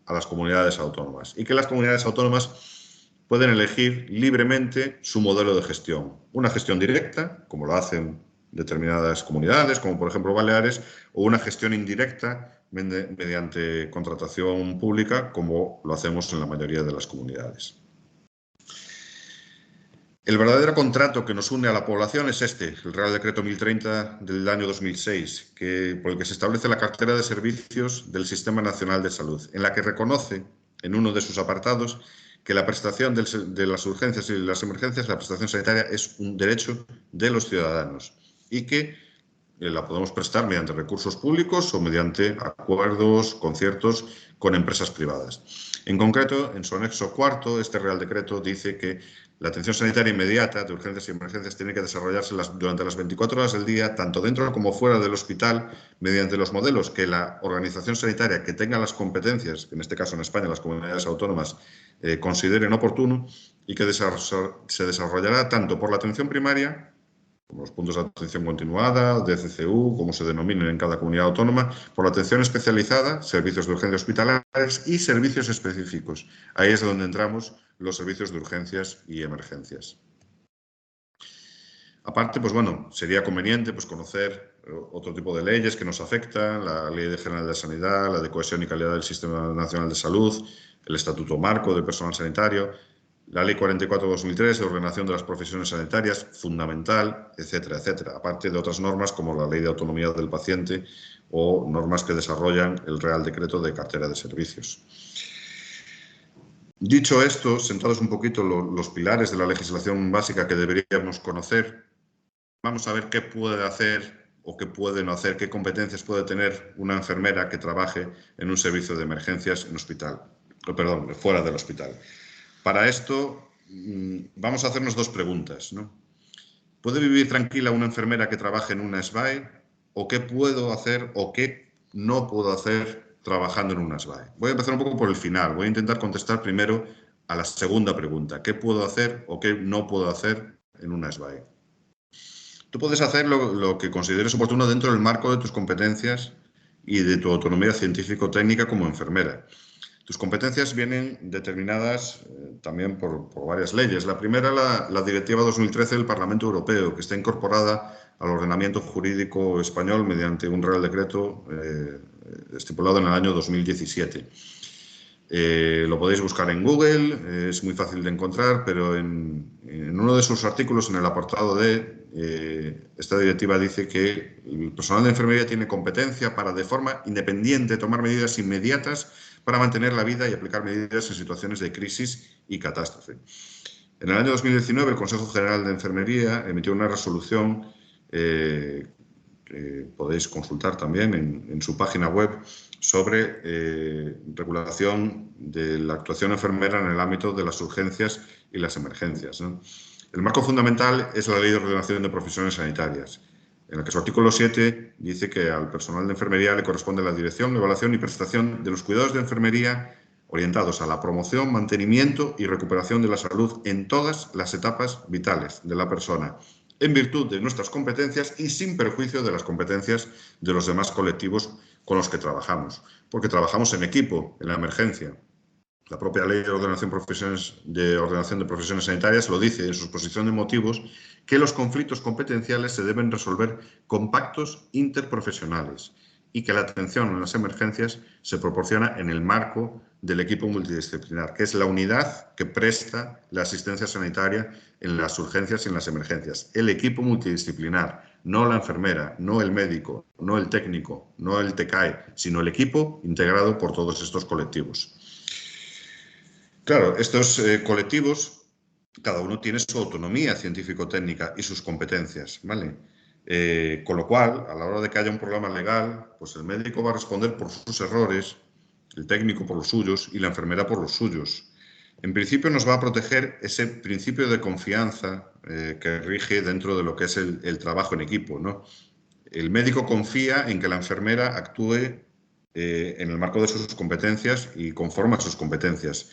a las comunidades autónomas y que las comunidades autónomas pueden elegir libremente su modelo de gestión. Una gestión directa, como lo hacen determinadas comunidades, como por ejemplo Baleares, o una gestión indirecta mediante contratación pública, como lo hacemos en la mayoría de las comunidades. El verdadero contrato que nos une a la población es el Real Decreto 1030 del año 2006, por el que se establece la cartera de servicios del Sistema Nacional de Salud, en la que reconoce, en uno de sus apartados, que la prestación de las urgencias y las emergencias, la prestación sanitaria, es un derecho de los ciudadanos y que la podemos prestar mediante recursos públicos o mediante acuerdos, conciertos con empresas privadas. En concreto, en su anexo cuarto, este Real Decreto dice que la atención sanitaria inmediata de urgencias y emergencias tiene que desarrollarse durante las 24 horas del día, tanto dentro como fuera del hospital, mediante los modelos que la organización sanitaria que tenga las competencias, en este caso en España las comunidades autónomas, consideren oportuno, y que se desarrollará tanto por la atención primaria, como los puntos de atención continuada, DCCU, como se denominen en cada comunidad autónoma, por la atención especializada, servicios de urgencia hospitalarios y servicios específicos. Ahí es donde entramos los servicios de urgencias y emergencias. Aparte, pues bueno, sería conveniente pues, conocer otro tipo de leyes que nos afectan, la Ley General de Sanidad, la de Cohesión y Calidad del Sistema Nacional de Salud, el Estatuto Marco del Personal Sanitario, la Ley 44/2003 de ordenación de las profesiones sanitarias, fundamental, etcétera, etcétera. Aparte de otras normas como la Ley de Autonomía del Paciente o normas que desarrollan el Real Decreto de Cartera de Servicios. Dicho esto, sentados un poquito los pilares de la legislación básica que deberíamos conocer, vamos a ver qué puede hacer o qué puede no hacer, qué competencias puede tener una enfermera que trabaje en un servicio de emergencias fuera del hospital. Para esto, vamos a hacernos dos preguntas, ¿no? ¿Puede vivir tranquila una enfermera que trabaje en una SBAE? ¿O qué puedo hacer o qué no puedo hacer trabajando en una SBAE? Voy a empezar un poco por el final. Voy a intentar contestar primero a la segunda pregunta. ¿Qué puedo hacer o qué no puedo hacer en una SBAE? Tú puedes hacer lo que consideres oportuno dentro del marco de tus competencias y de tu autonomía científico-técnica como enfermera. Tus competencias vienen determinadas también por varias leyes. La primera, la Directiva 2013 del Parlamento Europeo, que está incorporada al ordenamiento jurídico español mediante un Real Decreto estipulado en el año 2017. Lo podéis buscar en Google, es muy fácil de encontrar, pero en uno de sus artículos, en el apartado D, esta directiva dice que el personal de enfermería tiene competencia para, de forma independiente, tomar medidas inmediatas para mantener la vida y aplicar medidas en situaciones de crisis y catástrofe. En el año 2019, el Consejo General de Enfermería emitió una resolución que podéis consultar también en su página web sobre regulación de la actuación enfermera en el ámbito de las urgencias y las emergencias, ¿no? El marco fundamental es la Ley de Ordenación de Profesiones Sanitarias, en la que su artículo 7 dice que al personal de enfermería le corresponde la dirección, evaluación y prestación de los cuidados de enfermería orientados a la promoción, mantenimiento y recuperación de la salud en todas las etapas vitales de la persona, en virtud de nuestras competencias y sin perjuicio de las competencias de los demás colectivos con los que trabajamos, porque trabajamos en equipo, en la emergencia. La propia Ley de Ordenación de Profesiones Sanitarias lo dice en su exposición de motivos, que los conflictos competenciales se deben resolver con pactos interprofesionales y que la atención en las emergencias se proporciona en el marco del equipo multidisciplinar, que es la unidad que presta la asistencia sanitaria en las urgencias y en las emergencias. El equipo multidisciplinar, no la enfermera, no el médico, no el técnico, no el TECAE, sino el equipo integrado por todos estos colectivos. Claro, estos colectivos, cada uno tiene su autonomía científico-técnica y sus competencias, ¿vale? Con lo cual, a la hora de que haya un problema legal, pues el médico va a responder por sus errores, el técnico por los suyos y la enfermera por los suyos. En principio nos va a proteger ese principio de confianza que rige dentro de lo que es el trabajo en equipo, ¿no? El médico confía en que la enfermera actúe en el marco de sus competencias y conforme a sus competencias.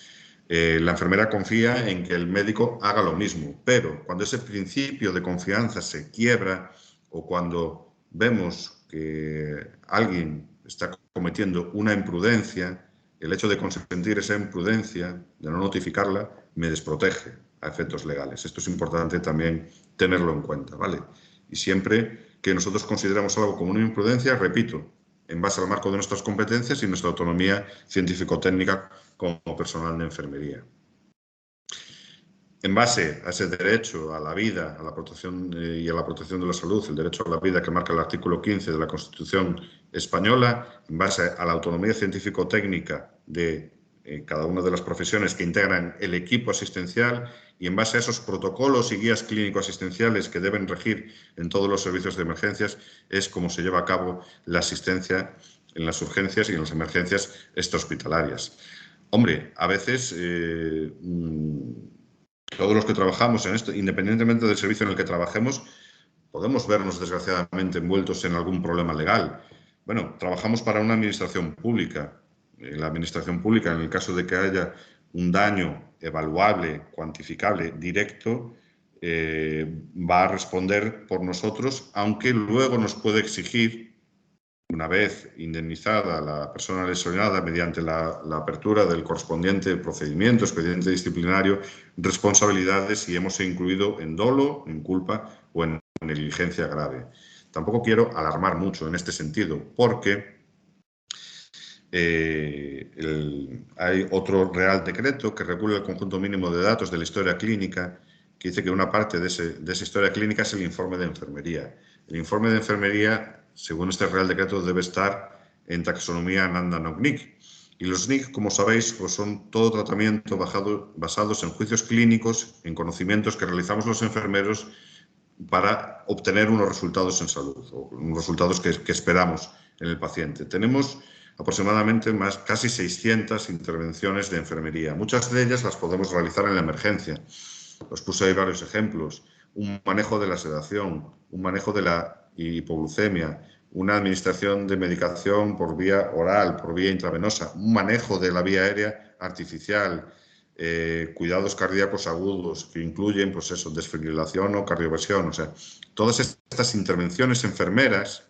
La enfermera confía en que el médico haga lo mismo, pero cuando ese principio de confianza se quiebra o cuando vemos que alguien está cometiendo una imprudencia, el hecho de consentir esa imprudencia, de no notificarla, me desprotege a efectos legales. Esto es importante también tenerlo en cuenta, ¿vale? Y siempre que nosotros consideramos algo como una imprudencia, repito, en base al marco de nuestras competencias y nuestra autonomía científico-técnica como personal de enfermería. En base a ese derecho a la vida, a la protección y a la protección de la salud, el derecho a la vida que marca el artículo 15 de la Constitución española, en base a la autonomía científico-técnica de cada una de las profesiones que integran el equipo asistencial y en base a esos protocolos y guías clínico-asistenciales que deben regir en todos los servicios de emergencias es como se lleva a cabo la asistencia en las urgencias y en las emergencias extrahospitalarias. Hombre, a veces todos los que trabajamos en esto, independientemente del servicio en el que trabajemos, podemos vernos desgraciadamente envueltos en algún problema legal. Bueno, trabajamos para una administración pública. La administración pública, en el caso de que haya un daño evaluable, cuantificable, directo, va a responder por nosotros, aunque luego nos puede exigir, una vez indemnizada la persona lesionada mediante la apertura del correspondiente procedimiento, expediente disciplinario, responsabilidades si hemos incluido en dolo, en culpa o en negligencia grave. Tampoco quiero alarmar mucho en este sentido, porque hay otro Real Decreto que regula el conjunto mínimo de datos de la historia clínica, que dice que una parte de esa historia clínica es el informe de enfermería. El informe de enfermería, según este Real Decreto, debe estar en taxonomía Nanda-NOC-NIC. Y los NIC, como sabéis, pues son todo tratamiento basados en juicios clínicos, en conocimientos que realizamos los enfermeros para obtener unos resultados en salud, o unos resultados que esperamos en el paciente. Tenemos aproximadamente casi 600 intervenciones de enfermería. Muchas de ellas las podemos realizar en la emergencia. Os puse ahí varios ejemplos. Un manejo de la sedación, un manejo de la hipoglucemia, una administración de medicación por vía oral, por vía intravenosa, un manejo de la vía aérea artificial, cuidados cardíacos agudos que incluyen pues eso, desfibrilación o cardioversión. O sea, todas estas intervenciones enfermeras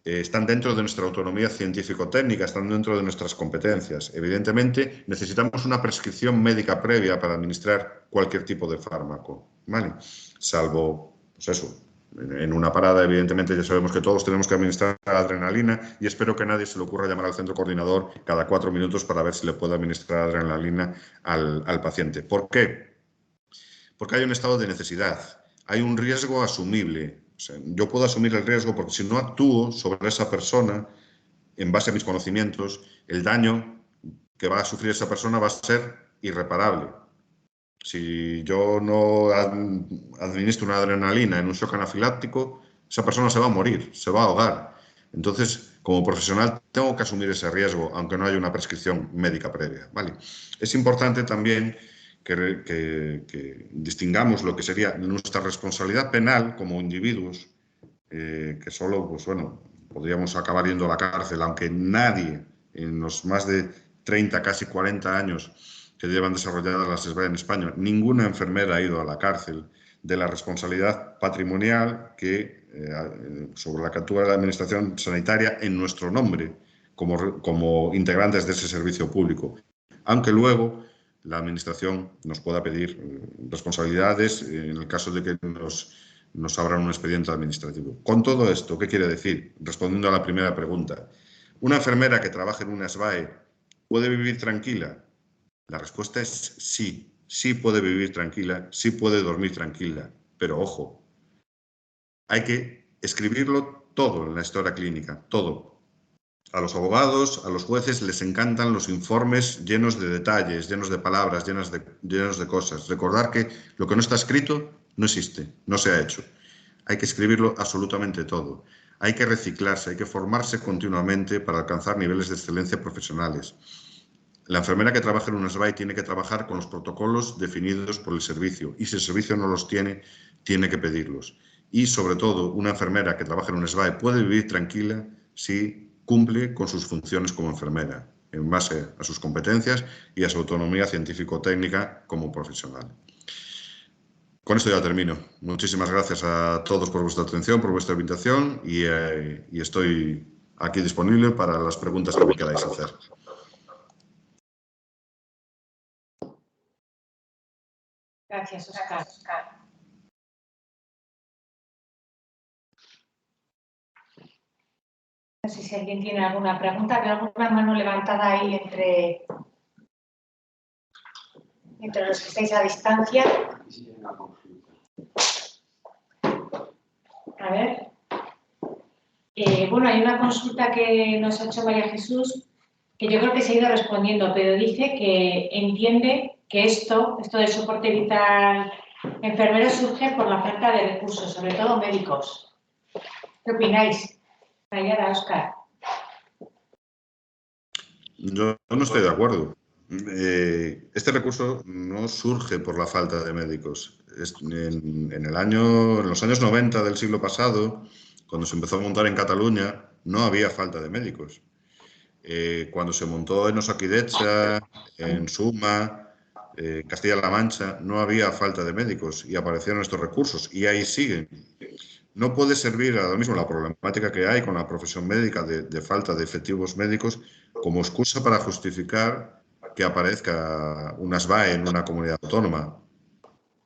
están dentro de nuestra autonomía científico-técnica, están dentro de nuestras competencias. Evidentemente, necesitamos una prescripción médica previa para administrar cualquier tipo de fármaco, ¿vale? Salvo, pues eso, en una parada, evidentemente, ya sabemos que todos tenemos que administrar adrenalina y espero que a nadie se le ocurra llamar al centro coordinador cada 4 minutos para ver si le puede administrar adrenalina al paciente. ¿Por qué? Porque hay un estado de necesidad, hay un riesgo asumible. O sea, yo puedo asumir el riesgo porque si no actúo sobre esa persona, en base a mis conocimientos, el daño que va a sufrir esa persona va a ser irreparable. Si yo no administro una adrenalina en un shock anafiláctico, esa persona se va a morir, se va a ahogar. Entonces, como profesional, tengo que asumir ese riesgo, aunque no haya una prescripción médica previa, ¿vale? Es importante también que distingamos lo que sería nuestra responsabilidad penal como individuos, que solo, pues bueno, podríamos acabar yendo a la cárcel, aunque nadie en los más de 30, casi 40 años que llevan desarrolladas las SBAE en España, ninguna enfermera ha ido a la cárcel, de la responsabilidad patrimonial sobre la que actúa la Administración Sanitaria en nuestro nombre, como integrantes de ese servicio público. Aunque luego la Administración nos pueda pedir responsabilidades en el caso de que nos abran un expediente administrativo. Con todo esto, ¿qué quiere decir? Respondiendo a la primera pregunta, ¿una enfermera que trabaja en una SBAE puede vivir tranquila? La respuesta es sí, sí puede vivir tranquila, sí puede dormir tranquila, pero ojo, hay que escribirlo todo en la historia clínica, todo. A los abogados, a los jueces les encantan los informes llenos de detalles, llenos de palabras, llenos de cosas. Recordar que lo que no está escrito no existe, no se ha hecho. Hay que escribirlo absolutamente todo. Hay que reciclarse, hay que formarse continuamente para alcanzar niveles de excelencia profesionales. La enfermera que trabaja en una SBAE tiene que trabajar con los protocolos definidos por el servicio y si el servicio no los tiene, tiene que pedirlos. Y sobre todo, una enfermera que trabaja en una SBAE puede vivir tranquila si cumple con sus funciones como enfermera, en base a sus competencias y a su autonomía científico-técnica como profesional. Con esto ya termino. Muchísimas gracias a todos por vuestra atención, por vuestra invitación y estoy aquí disponible para las preguntas que me queráis hacer. Gracias, Óscar. No sé si alguien tiene alguna pregunta, veo alguna mano levantada ahí entre los que estáis a distancia. A ver. Bueno, hay una consulta que nos ha hecho María Jesús que yo creo que se ha ido respondiendo, pero dice que entiende que esto del soporte vital enfermero surge por la falta de recursos, sobre todo médicos. ¿Qué opináis? Nayara, Óscar. Yo no estoy de acuerdo. Este recurso no surge por la falta de médicos. En los años 90 del siglo pasado, cuando se empezó a montar en Cataluña, no había falta de médicos. Cuando se montó en Osakidecha, en Suma, Castilla-La Mancha, no había falta de médicos y aparecieron estos recursos y ahí siguen. No puede servir ahora mismo la problemática que hay con la profesión médica de falta de efectivos médicos como excusa para justificar que aparezca una SBAE en una comunidad autónoma.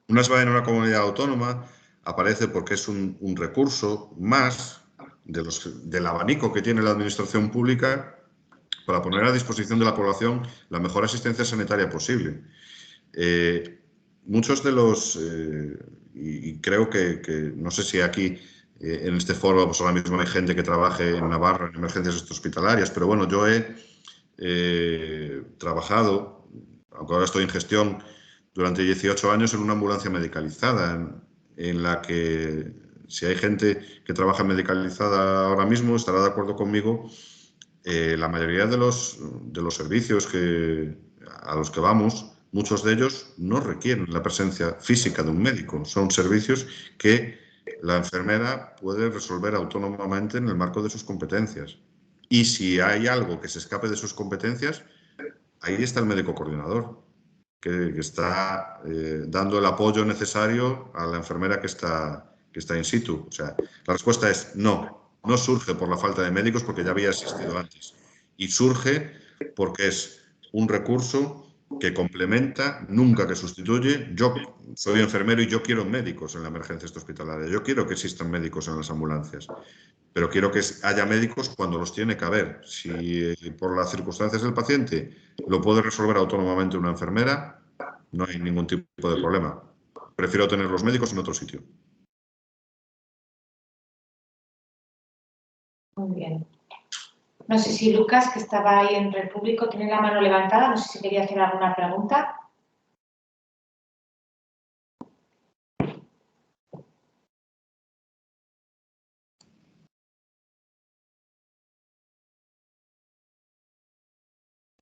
Una SBAE en una comunidad autónoma aparece porque es un recurso más del abanico que tiene la administración pública para poner a disposición de la población la mejor asistencia sanitaria posible. Muchos de los, y creo que no sé si aquí en este foro pues ahora mismo hay gente que trabaje en Navarra en emergencias hospitalarias, pero bueno, yo he trabajado, aunque ahora estoy en gestión, durante 18 años en una ambulancia medicalizada, en la que si hay gente que trabaja medicalizada ahora mismo estará de acuerdo conmigo. La mayoría de los servicios a los que vamos, muchos de ellos no requieren la presencia física de un médico. Son servicios que la enfermera puede resolver autónomamente en el marco de sus competencias. Y si hay algo que se escape de sus competencias, ahí está el médico coordinador, que está dando el apoyo necesario a la enfermera que está in situ. O sea, la respuesta es no. No surge por la falta de médicos porque ya había existido antes. Y surge porque es un recurso que complementa, nunca que sustituye. Yo soy enfermero y yo quiero médicos en la emergencia hospitalaria. Yo quiero que existan médicos en las ambulancias. Pero quiero que haya médicos cuando los tiene que haber. Si por las circunstancias del paciente lo puede resolver autónomamente una enfermera, no hay ningún tipo de problema. Prefiero tener los médicos en otro sitio. Muy bien. No sé si Lucas, que estaba ahí entre el público, tiene la mano levantada. No sé si quería hacer alguna pregunta.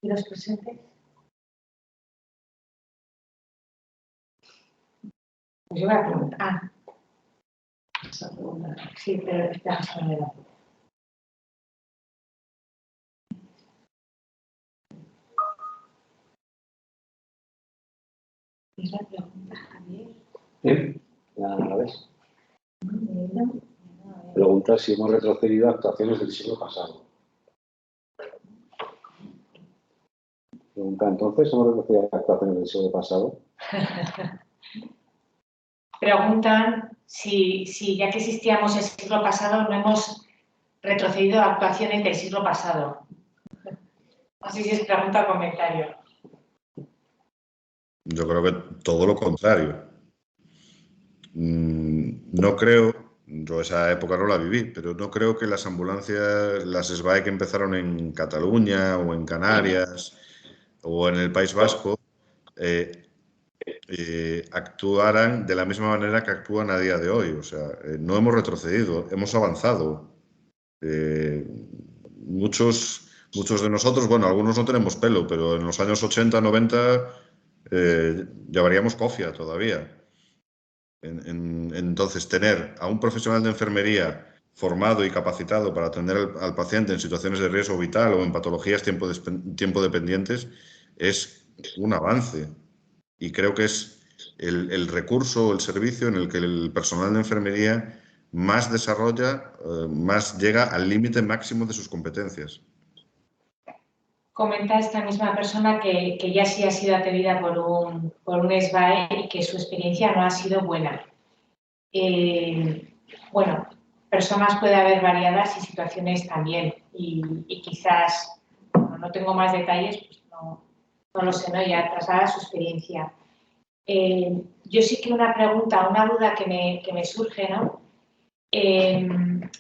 ¿Y los presentes? Pues yo voy a preguntar. Esa pregunta. Sí, pero espera, se me da. ¿Es la pregunta, Javier? ¿La ves? Pregunta si hemos retrocedido a actuaciones del siglo pasado. Pregunta, entonces, ¿hemos retrocedido a actuaciones del siglo pasado? Preguntan si ya que existíamos el siglo pasado no hemos retrocedido a actuaciones del siglo pasado. No sé si es pregunta o comentario. Yo creo que todo lo contrario. No creo, yo esa época no la viví, pero no creo que las ambulancias, las SBAE que empezaron en Cataluña o en Canarias o en el País Vasco, actuaran de la misma manera que actúan a día de hoy. O sea, no hemos retrocedido, hemos avanzado. Muchos de nosotros, bueno, algunos no tenemos pelo, pero en los años 80, 90 llevaríamos cofia todavía. Entonces, tener a un profesional de enfermería formado y capacitado para atender al paciente en situaciones de riesgo vital o en patologías tiempo dependientes es un avance. Y creo que es el recurso o el servicio en el que el personal de enfermería más desarrolla, más llega al límite máximo de sus competencias. Comenta esta misma persona que ya sí ha sido atendida por un SBAE y que su experiencia no ha sido buena. Bueno, personas puede haber variadas y situaciones también. Y quizás, bueno, no tengo más detalles, pues no lo sé, ¿no? Ya traslada su experiencia. Yo sí que una pregunta, una duda que me surge, ¿no?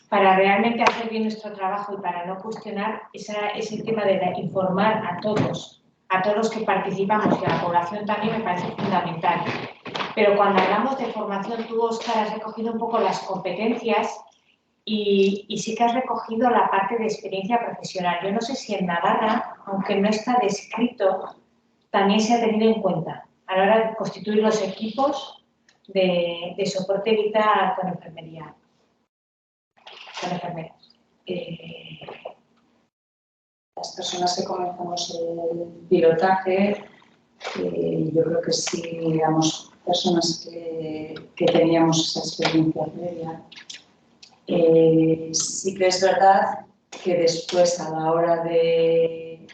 para realmente hacer bien nuestro trabajo y para no cuestionar ese tema de informar a todos los que participamos, que a la población también me parece fundamental. Pero cuando hablamos de formación, tú, Óscar, has recogido un poco las competencias y sí que has recogido la parte de experiencia profesional. Yo no sé si en Navarra, aunque no está descrito, también se ha tenido en cuenta a la hora de constituir los equipos de soporte vital con enfermería. Con enfermeras. Las personas que comenzamos el pilotaje, yo creo que sí éramos personas que teníamos esa experiencia previa. Sí que es verdad que después, a la hora de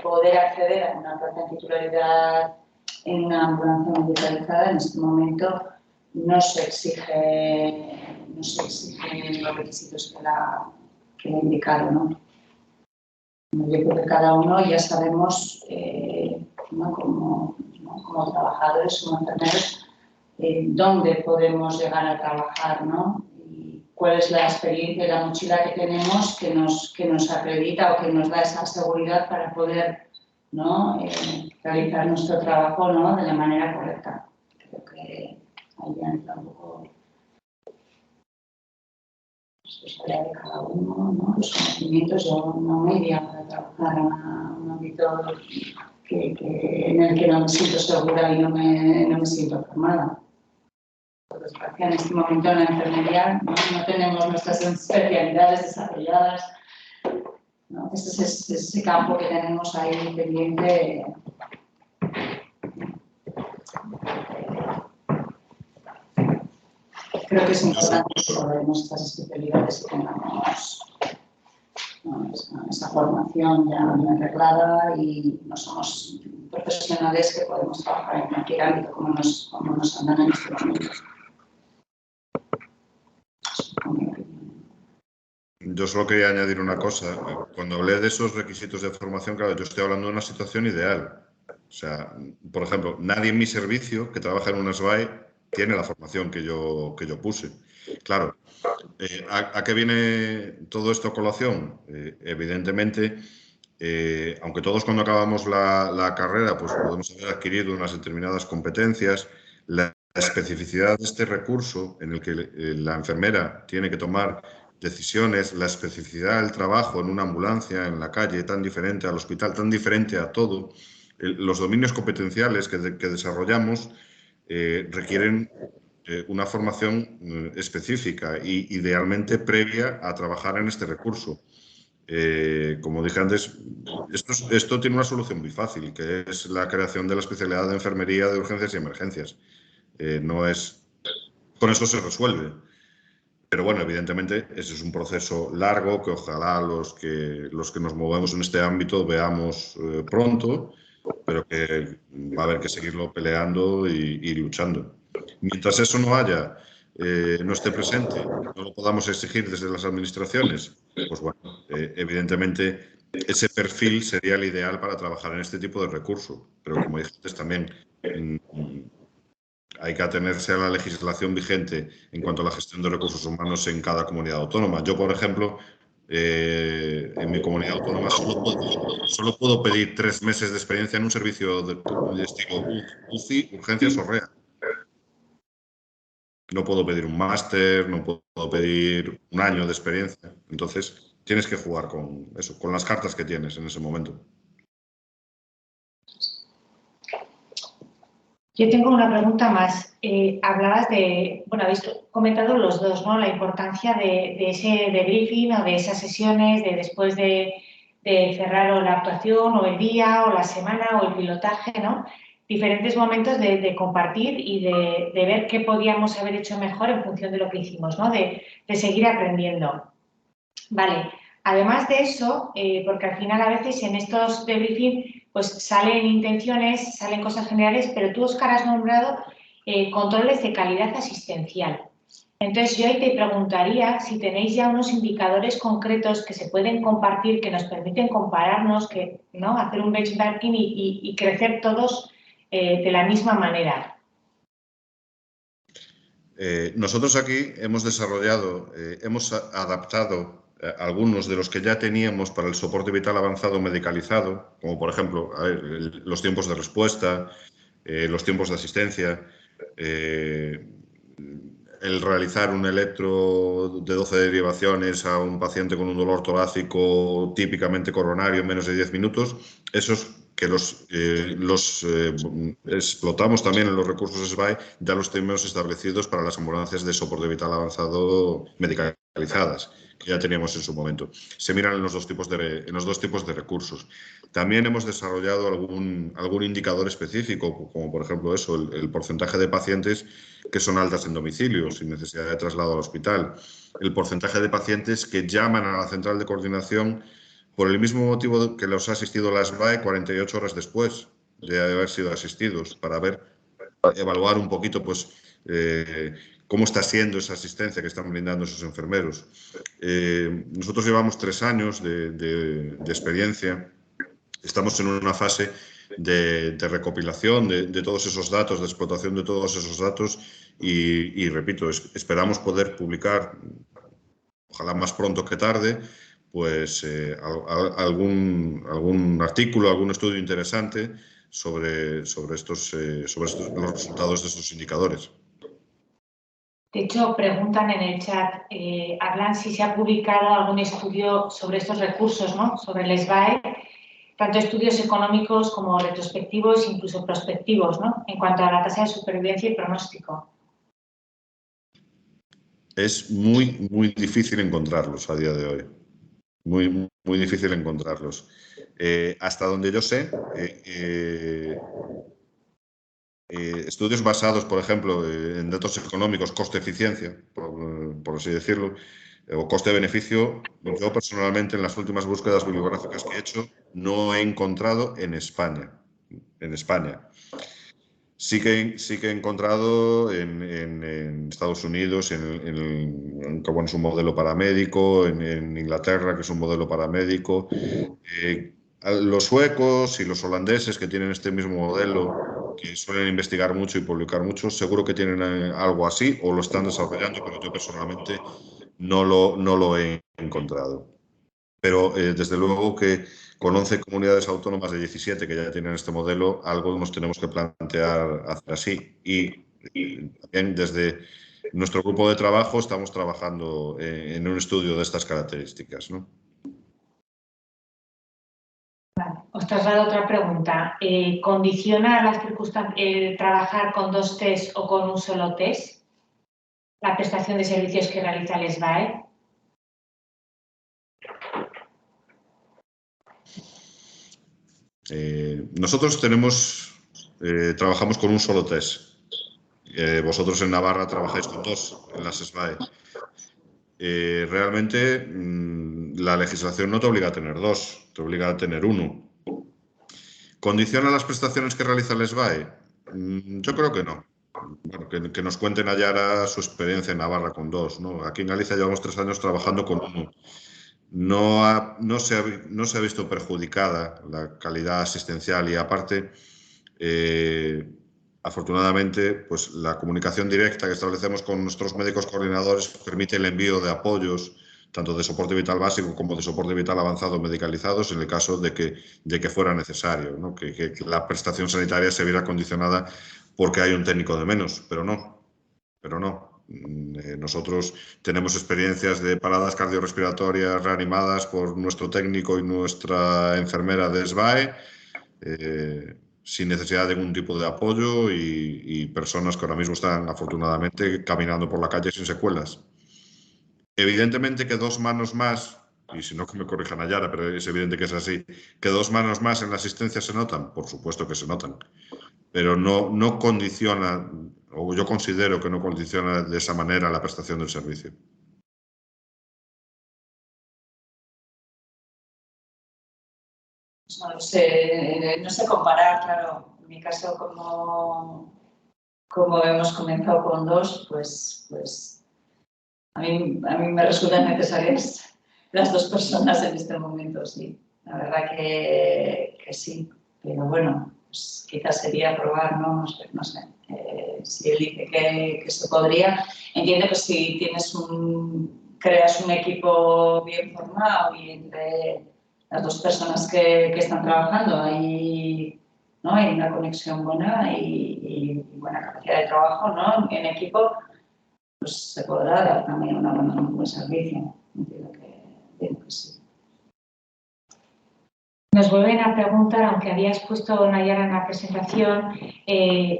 poder acceder a una plaza de titularidad en una ambulancia militarizada, en este momento no se exigen los requisitos que he indicado, ¿no? Yo creo que cada uno ya sabemos, ¿no? como trabajadores, como enfermeros, dónde podemos llegar a trabajar, ¿no? Y cuál es la experiencia, la mochila que tenemos que nos acredita o que nos da esa seguridad para poder, ¿no? Realizar nuestro trabajo, ¿no? De la manera correcta. Creo que ahí ya entra un poco responsabilidad de cada uno, ¿no? Los conocimientos. Yo no me iría para trabajar en un ámbito en el que no me siento segura y no me siento formada. Por desgracia, en este momento en la enfermería no tenemos nuestras especialidades desarrolladas, ¿no? Este es ese campo que tenemos ahí pendiente. Creo que es importante saber nuestras especialidades y tengamos esa formación ya bien arreglada y no somos profesionales que podemos trabajar en cualquier ámbito como nos andan en estos momentos. Yo solo quería añadir una cosa. Cuando hablé de esos requisitos de formación, claro, yo estoy hablando de una situación ideal. O sea, por ejemplo, nadie en mi servicio que trabaja en una SBAE tiene la formación que yo puse. Claro, ¿a qué viene todo esto a colación? Evidentemente, aunque todos cuando acabamos la carrera pues podemos haber adquirido unas determinadas competencias, la especificidad de este recurso en el que la enfermera tiene que tomar decisiones, la especificidad del trabajo en una ambulancia, en la calle, tan diferente al hospital, tan diferente a todo, los dominios competenciales que desarrollamos requieren una formación específica y idealmente previa a trabajar en este recurso. Como dije antes, esto tiene una solución muy fácil, que es la creación de la especialidad de enfermería de urgencias y emergencias. Con eso se resuelve. Pero bueno, evidentemente ese es un proceso largo que ojalá los que nos movemos en este ámbito veamos pronto, pero que va a haber que seguirlo peleando y luchando. Mientras eso no esté presente, no lo podamos exigir desde las administraciones, pues bueno, evidentemente ese perfil sería el ideal para trabajar en este tipo de recurso. Pero como dije antes también, hay que atenerse a la legislación vigente en cuanto a la gestión de recursos humanos en cada comunidad autónoma. Yo, por ejemplo, en mi comunidad autónoma solo puedo pedir 3 meses de experiencia en un servicio de estilo UCI, urgencias o REA. No puedo pedir un máster, no puedo pedir un año de experiencia. Entonces, tienes que jugar con eso, con las cartas que tienes en ese momento. Yo tengo una pregunta más. Hablabas de, bueno, habéis comentado los dos, ¿no? La importancia de ese debriefing o de esas sesiones de después de cerrar o la actuación o el día o la semana o el pilotaje, ¿no? Diferentes momentos de compartir y de ver qué podíamos haber hecho mejor en función de lo que hicimos, ¿no? De seguir aprendiendo. Vale. Además de eso, porque al final a veces en estos debriefing pues salen intenciones, salen cosas generales, pero tú, Óscar, has nombrado controles de calidad asistencial. Entonces, yo ahí te preguntaría si tenéis ya unos indicadores concretos que se pueden compartir, que nos permiten compararnos, ¿no? Hacer un benchmarking y crecer todos de la misma manera. Nosotros aquí hemos desarrollado, hemos adaptado algunos de los que ya teníamos para el soporte vital avanzado medicalizado, como por ejemplo, a ver, los tiempos de respuesta, los tiempos de asistencia, el realizar un electro de 12 derivaciones a un paciente con un dolor torácico típicamente coronario en menos de 10 minutos, esos que los explotamos también en los recursos SBAE, ya los tenemos establecidos para las ambulancias de soporte vital avanzado medicalizadas, que ya teníamos en su momento. Se miran en los dos tipos de recursos. También hemos desarrollado algún indicador específico, como por ejemplo eso, el porcentaje de pacientes que son altas en domicilio, sin necesidad de traslado al hospital, el porcentaje de pacientes que llaman a la central de coordinación por el mismo motivo que los ha asistido la SBAE 48 horas después de haber sido asistidos, para evaluar un poquito pues, cómo está siendo esa asistencia que están brindando esos enfermeros. Nosotros llevamos 3 años de experiencia. Estamos en una fase de recopilación de todos esos datos, de explotación de todos esos datos y repito, esperamos poder publicar, ojalá más pronto que tarde, pues algún artículo, algún estudio interesante sobre los resultados de estos indicadores. De hecho, preguntan en el chat, hablan si se ha publicado algún estudio sobre estos recursos, ¿no? Sobre el SBAE, tanto estudios económicos como retrospectivos, incluso prospectivos, ¿no? En cuanto a la tasa de supervivencia y pronóstico. Es muy difícil encontrarlos a día de hoy. Muy difícil encontrarlos. Hasta donde yo sé, estudios basados, por ejemplo, en datos económicos, coste-eficiencia, por así decirlo, o coste-beneficio, yo personalmente en las últimas búsquedas bibliográficas que he hecho no he encontrado en España. Sí que he encontrado en Estados Unidos, que bueno, es un modelo paramédico, en Inglaterra, que es un modelo paramédico. Los suecos y los holandeses, que tienen este mismo modelo, que suelen investigar mucho y publicar mucho, seguro que tienen algo así o lo están desarrollando, pero yo personalmente no lo he encontrado. Pero desde luego que con 11 comunidades autónomas de 17 que ya tienen este modelo, algo nos tenemos que plantear hacer así. Y también desde nuestro grupo de trabajo estamos trabajando en un estudio de estas características, ¿no? Vale. Os traslado otra pregunta. ¿Condiciona las circunstancias trabajar con 2 test o con un solo test la prestación de servicios que realiza el SBAE? Nosotros trabajamos con un solo test. Vosotros en Navarra trabajáis con 2 en las SBAE. Realmente la legislación no te obliga a tener 2, te obliga a tener 1. ¿Condiciona las prestaciones que realiza el SBAE? Yo creo que no. Bueno, que nos cuenten allá su experiencia en Navarra con 2, ¿no? Aquí en Galicia llevamos 3 años trabajando con 1. No se ha visto perjudicada la calidad asistencial y aparte, afortunadamente, pues la comunicación directa que establecemos con nuestros médicos coordinadores permite el envío de apoyos, tanto de soporte vital básico como de soporte vital avanzado medicalizados, en el caso de que fuera necesario, ¿no? Que la prestación sanitaria se viera condicionada porque hay un técnico de menos, pero no. Nosotros tenemos experiencias de paradas cardiorrespiratorias reanimadas por nuestro técnico y nuestra enfermera de SBAE, sin necesidad de ningún tipo de apoyo y personas que ahora mismo están afortunadamente caminando por la calle sin secuelas. Evidentemente que 2 manos más, y si no que me corrijan a Yara, pero es evidente que es así, que 2 manos más en la asistencia se notan, por supuesto que se notan, pero no condiciona, o yo considero que no condiciona de esa manera la prestación del servicio. No sé comparar, claro. En mi caso, como hemos comenzado con 2, pues a mí me resultan necesarias las 2 personas en este momento, sí. La verdad que sí, pero bueno, pues quizás sería probar, ¿no? No sé. Si él dice que se podría, entiendo que si creas un equipo bien formado y entre las dos personas que están trabajando hay una conexión buena y buena capacidad de trabajo, ¿no? En equipo, pues se podrá dar también un buen servicio. Entiendo que sí. Nos vuelven a preguntar, aunque habías puesto, Nayara, en la presentación,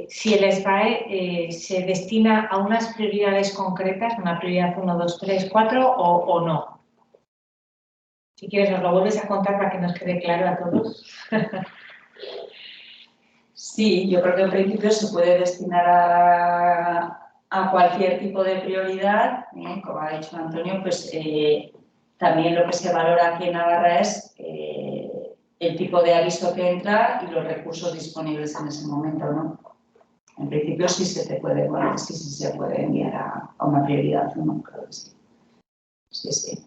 si el SBAE se destina a unas prioridades concretas, una prioridad 1, 2, 3, 4 o no. Si quieres, nos lo vuelves a contar para que nos quede claro a todos. Sí, yo creo que en principio se puede destinar a cualquier tipo de prioridad, como ha dicho Antonio, pues también lo que se valora aquí en Navarra es el tipo de aviso que entra y los recursos disponibles en ese momento, ¿no? En principio sí se puede enviar a una prioridad, ¿no? Creo que sí. Sí.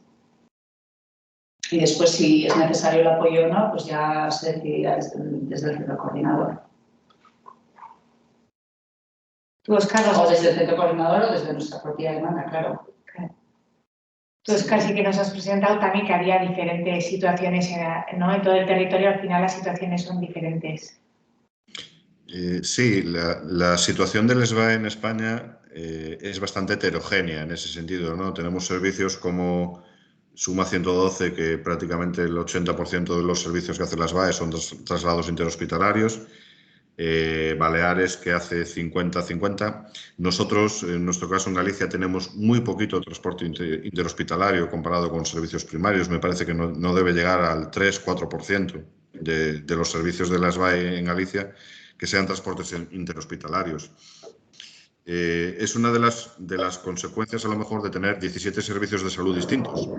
Y después, si es necesario el apoyo o no, pues ya se decidirá desde el centro coordinador. Tú, Óscar, o desde el centro coordinador o desde nuestra propia demanda, claro. Tú, Óscar, sí que nos has presentado también que había diferentes situaciones, ¿no? En todo el territorio, al final las situaciones son diferentes. Sí, la situación del SBAE en España es bastante heterogénea en ese sentido, ¿no? Tenemos servicios como Suma 112, que prácticamente el 80% de los servicios que hace la SBAE son traslados interhospitalarios. Baleares, que hace 50-50. Nosotros, en nuestro caso en Galicia, tenemos muy poquito transporte interhospitalario comparado con servicios primarios. Me parece que no debe llegar al 3-4% de los servicios de la SBAE en Galicia que sean transportes interhospitalarios. Es una de las consecuencias, a lo mejor, de tener 17 servicios de salud distintos.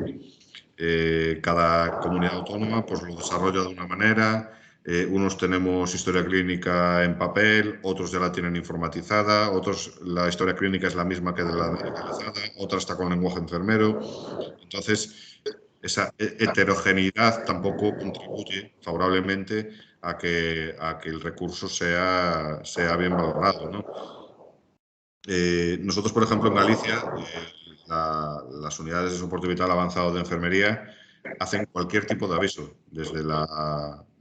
Cada comunidad autónoma pues lo desarrolla de una manera. Unos tenemos historia clínica en papel, otros ya la tienen informatizada, otros la historia clínica es la misma que de la medicalizada, otra está con lenguaje enfermero. Entonces, esa heterogeneidad tampoco contribuye favorablemente a que el recurso sea bien valorado, ¿no? Nosotros, por ejemplo, en Galicia, las unidades de soporte vital avanzado de enfermería hacen cualquier tipo de aviso, desde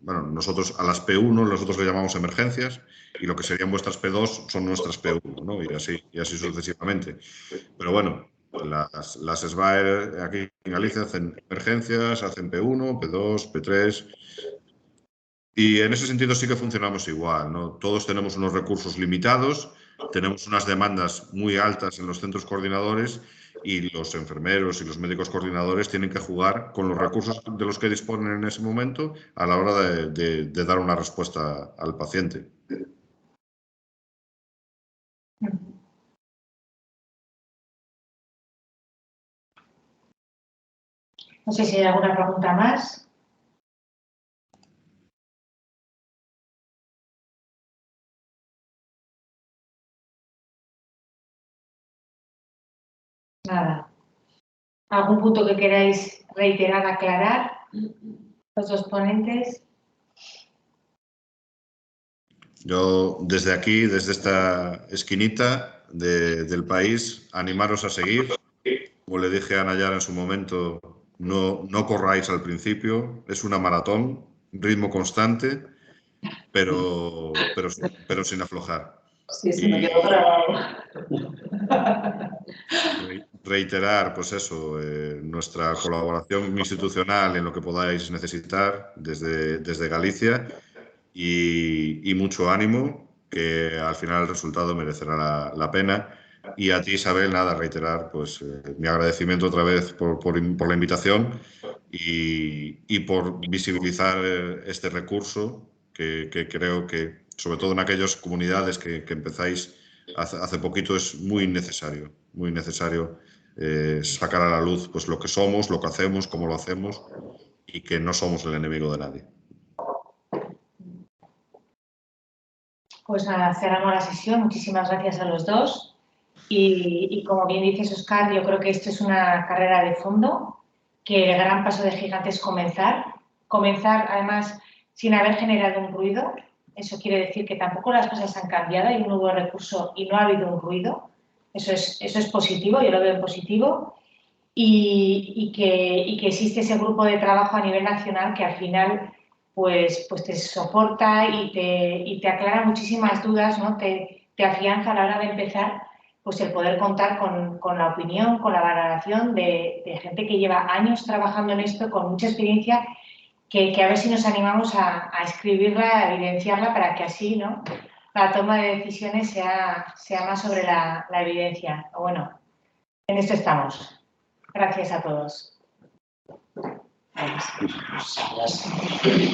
nosotros a las P1 nosotros le llamamos emergencias y lo que serían vuestras P2 son nuestras P1, ¿no? Y así sucesivamente. Pero bueno, las SBAE aquí en Galicia hacen emergencias, hacen P1, P2, P3... Y en ese sentido sí que funcionamos igual, ¿no? Todos tenemos unos recursos limitados, tenemos unas demandas muy altas en los centros coordinadores y los enfermeros y los médicos coordinadores tienen que jugar con los recursos de los que disponen en ese momento a la hora de dar una respuesta al paciente. No sé si hay alguna pregunta más. Nada. ¿Algún punto que queráis reiterar, aclarar? Los dos ponentes. Yo, desde aquí, desde esta esquinita del país, animaros a seguir. Como le dije a Nayara en su momento, no corráis al principio, es una maratón, ritmo constante, pero sin aflojar. Sí, me quedo grabado. Reiterar, pues eso, nuestra colaboración institucional en lo que podáis necesitar desde Galicia y mucho ánimo, que al final el resultado merecerá la pena. Y a ti, Isabel, nada, reiterar pues mi agradecimiento otra vez por la invitación y por visibilizar este recurso que creo que, sobre todo en aquellas comunidades que empezáis hace poquito, es muy necesario sacar a la luz pues lo que somos, lo que hacemos, cómo lo hacemos y que no somos el enemigo de nadie. Pues nada, cerramos la sesión. Muchísimas gracias a los dos. Y como bien dices, Óscar, yo creo que esto es una carrera de fondo, que el gran paso de gigante es comenzar. Comenzar, además, sin haber generado un ruido, Eso quiere decir que tampoco las cosas han cambiado, hay un nuevo recurso y no ha habido un ruido. Eso es positivo, yo lo veo positivo. Y que existe ese grupo de trabajo a nivel nacional que al final pues te soporta y te aclara muchísimas dudas, ¿no? Te afianza a la hora de empezar pues el poder contar con la opinión, con la valoración de gente que lleva años trabajando en esto, con mucha experiencia, que a ver si nos animamos a escribirla, a evidenciarla para que así, ¿no?, la toma de decisiones sea más sobre la evidencia. Bueno, en esto estamos. Gracias a todos. Gracias.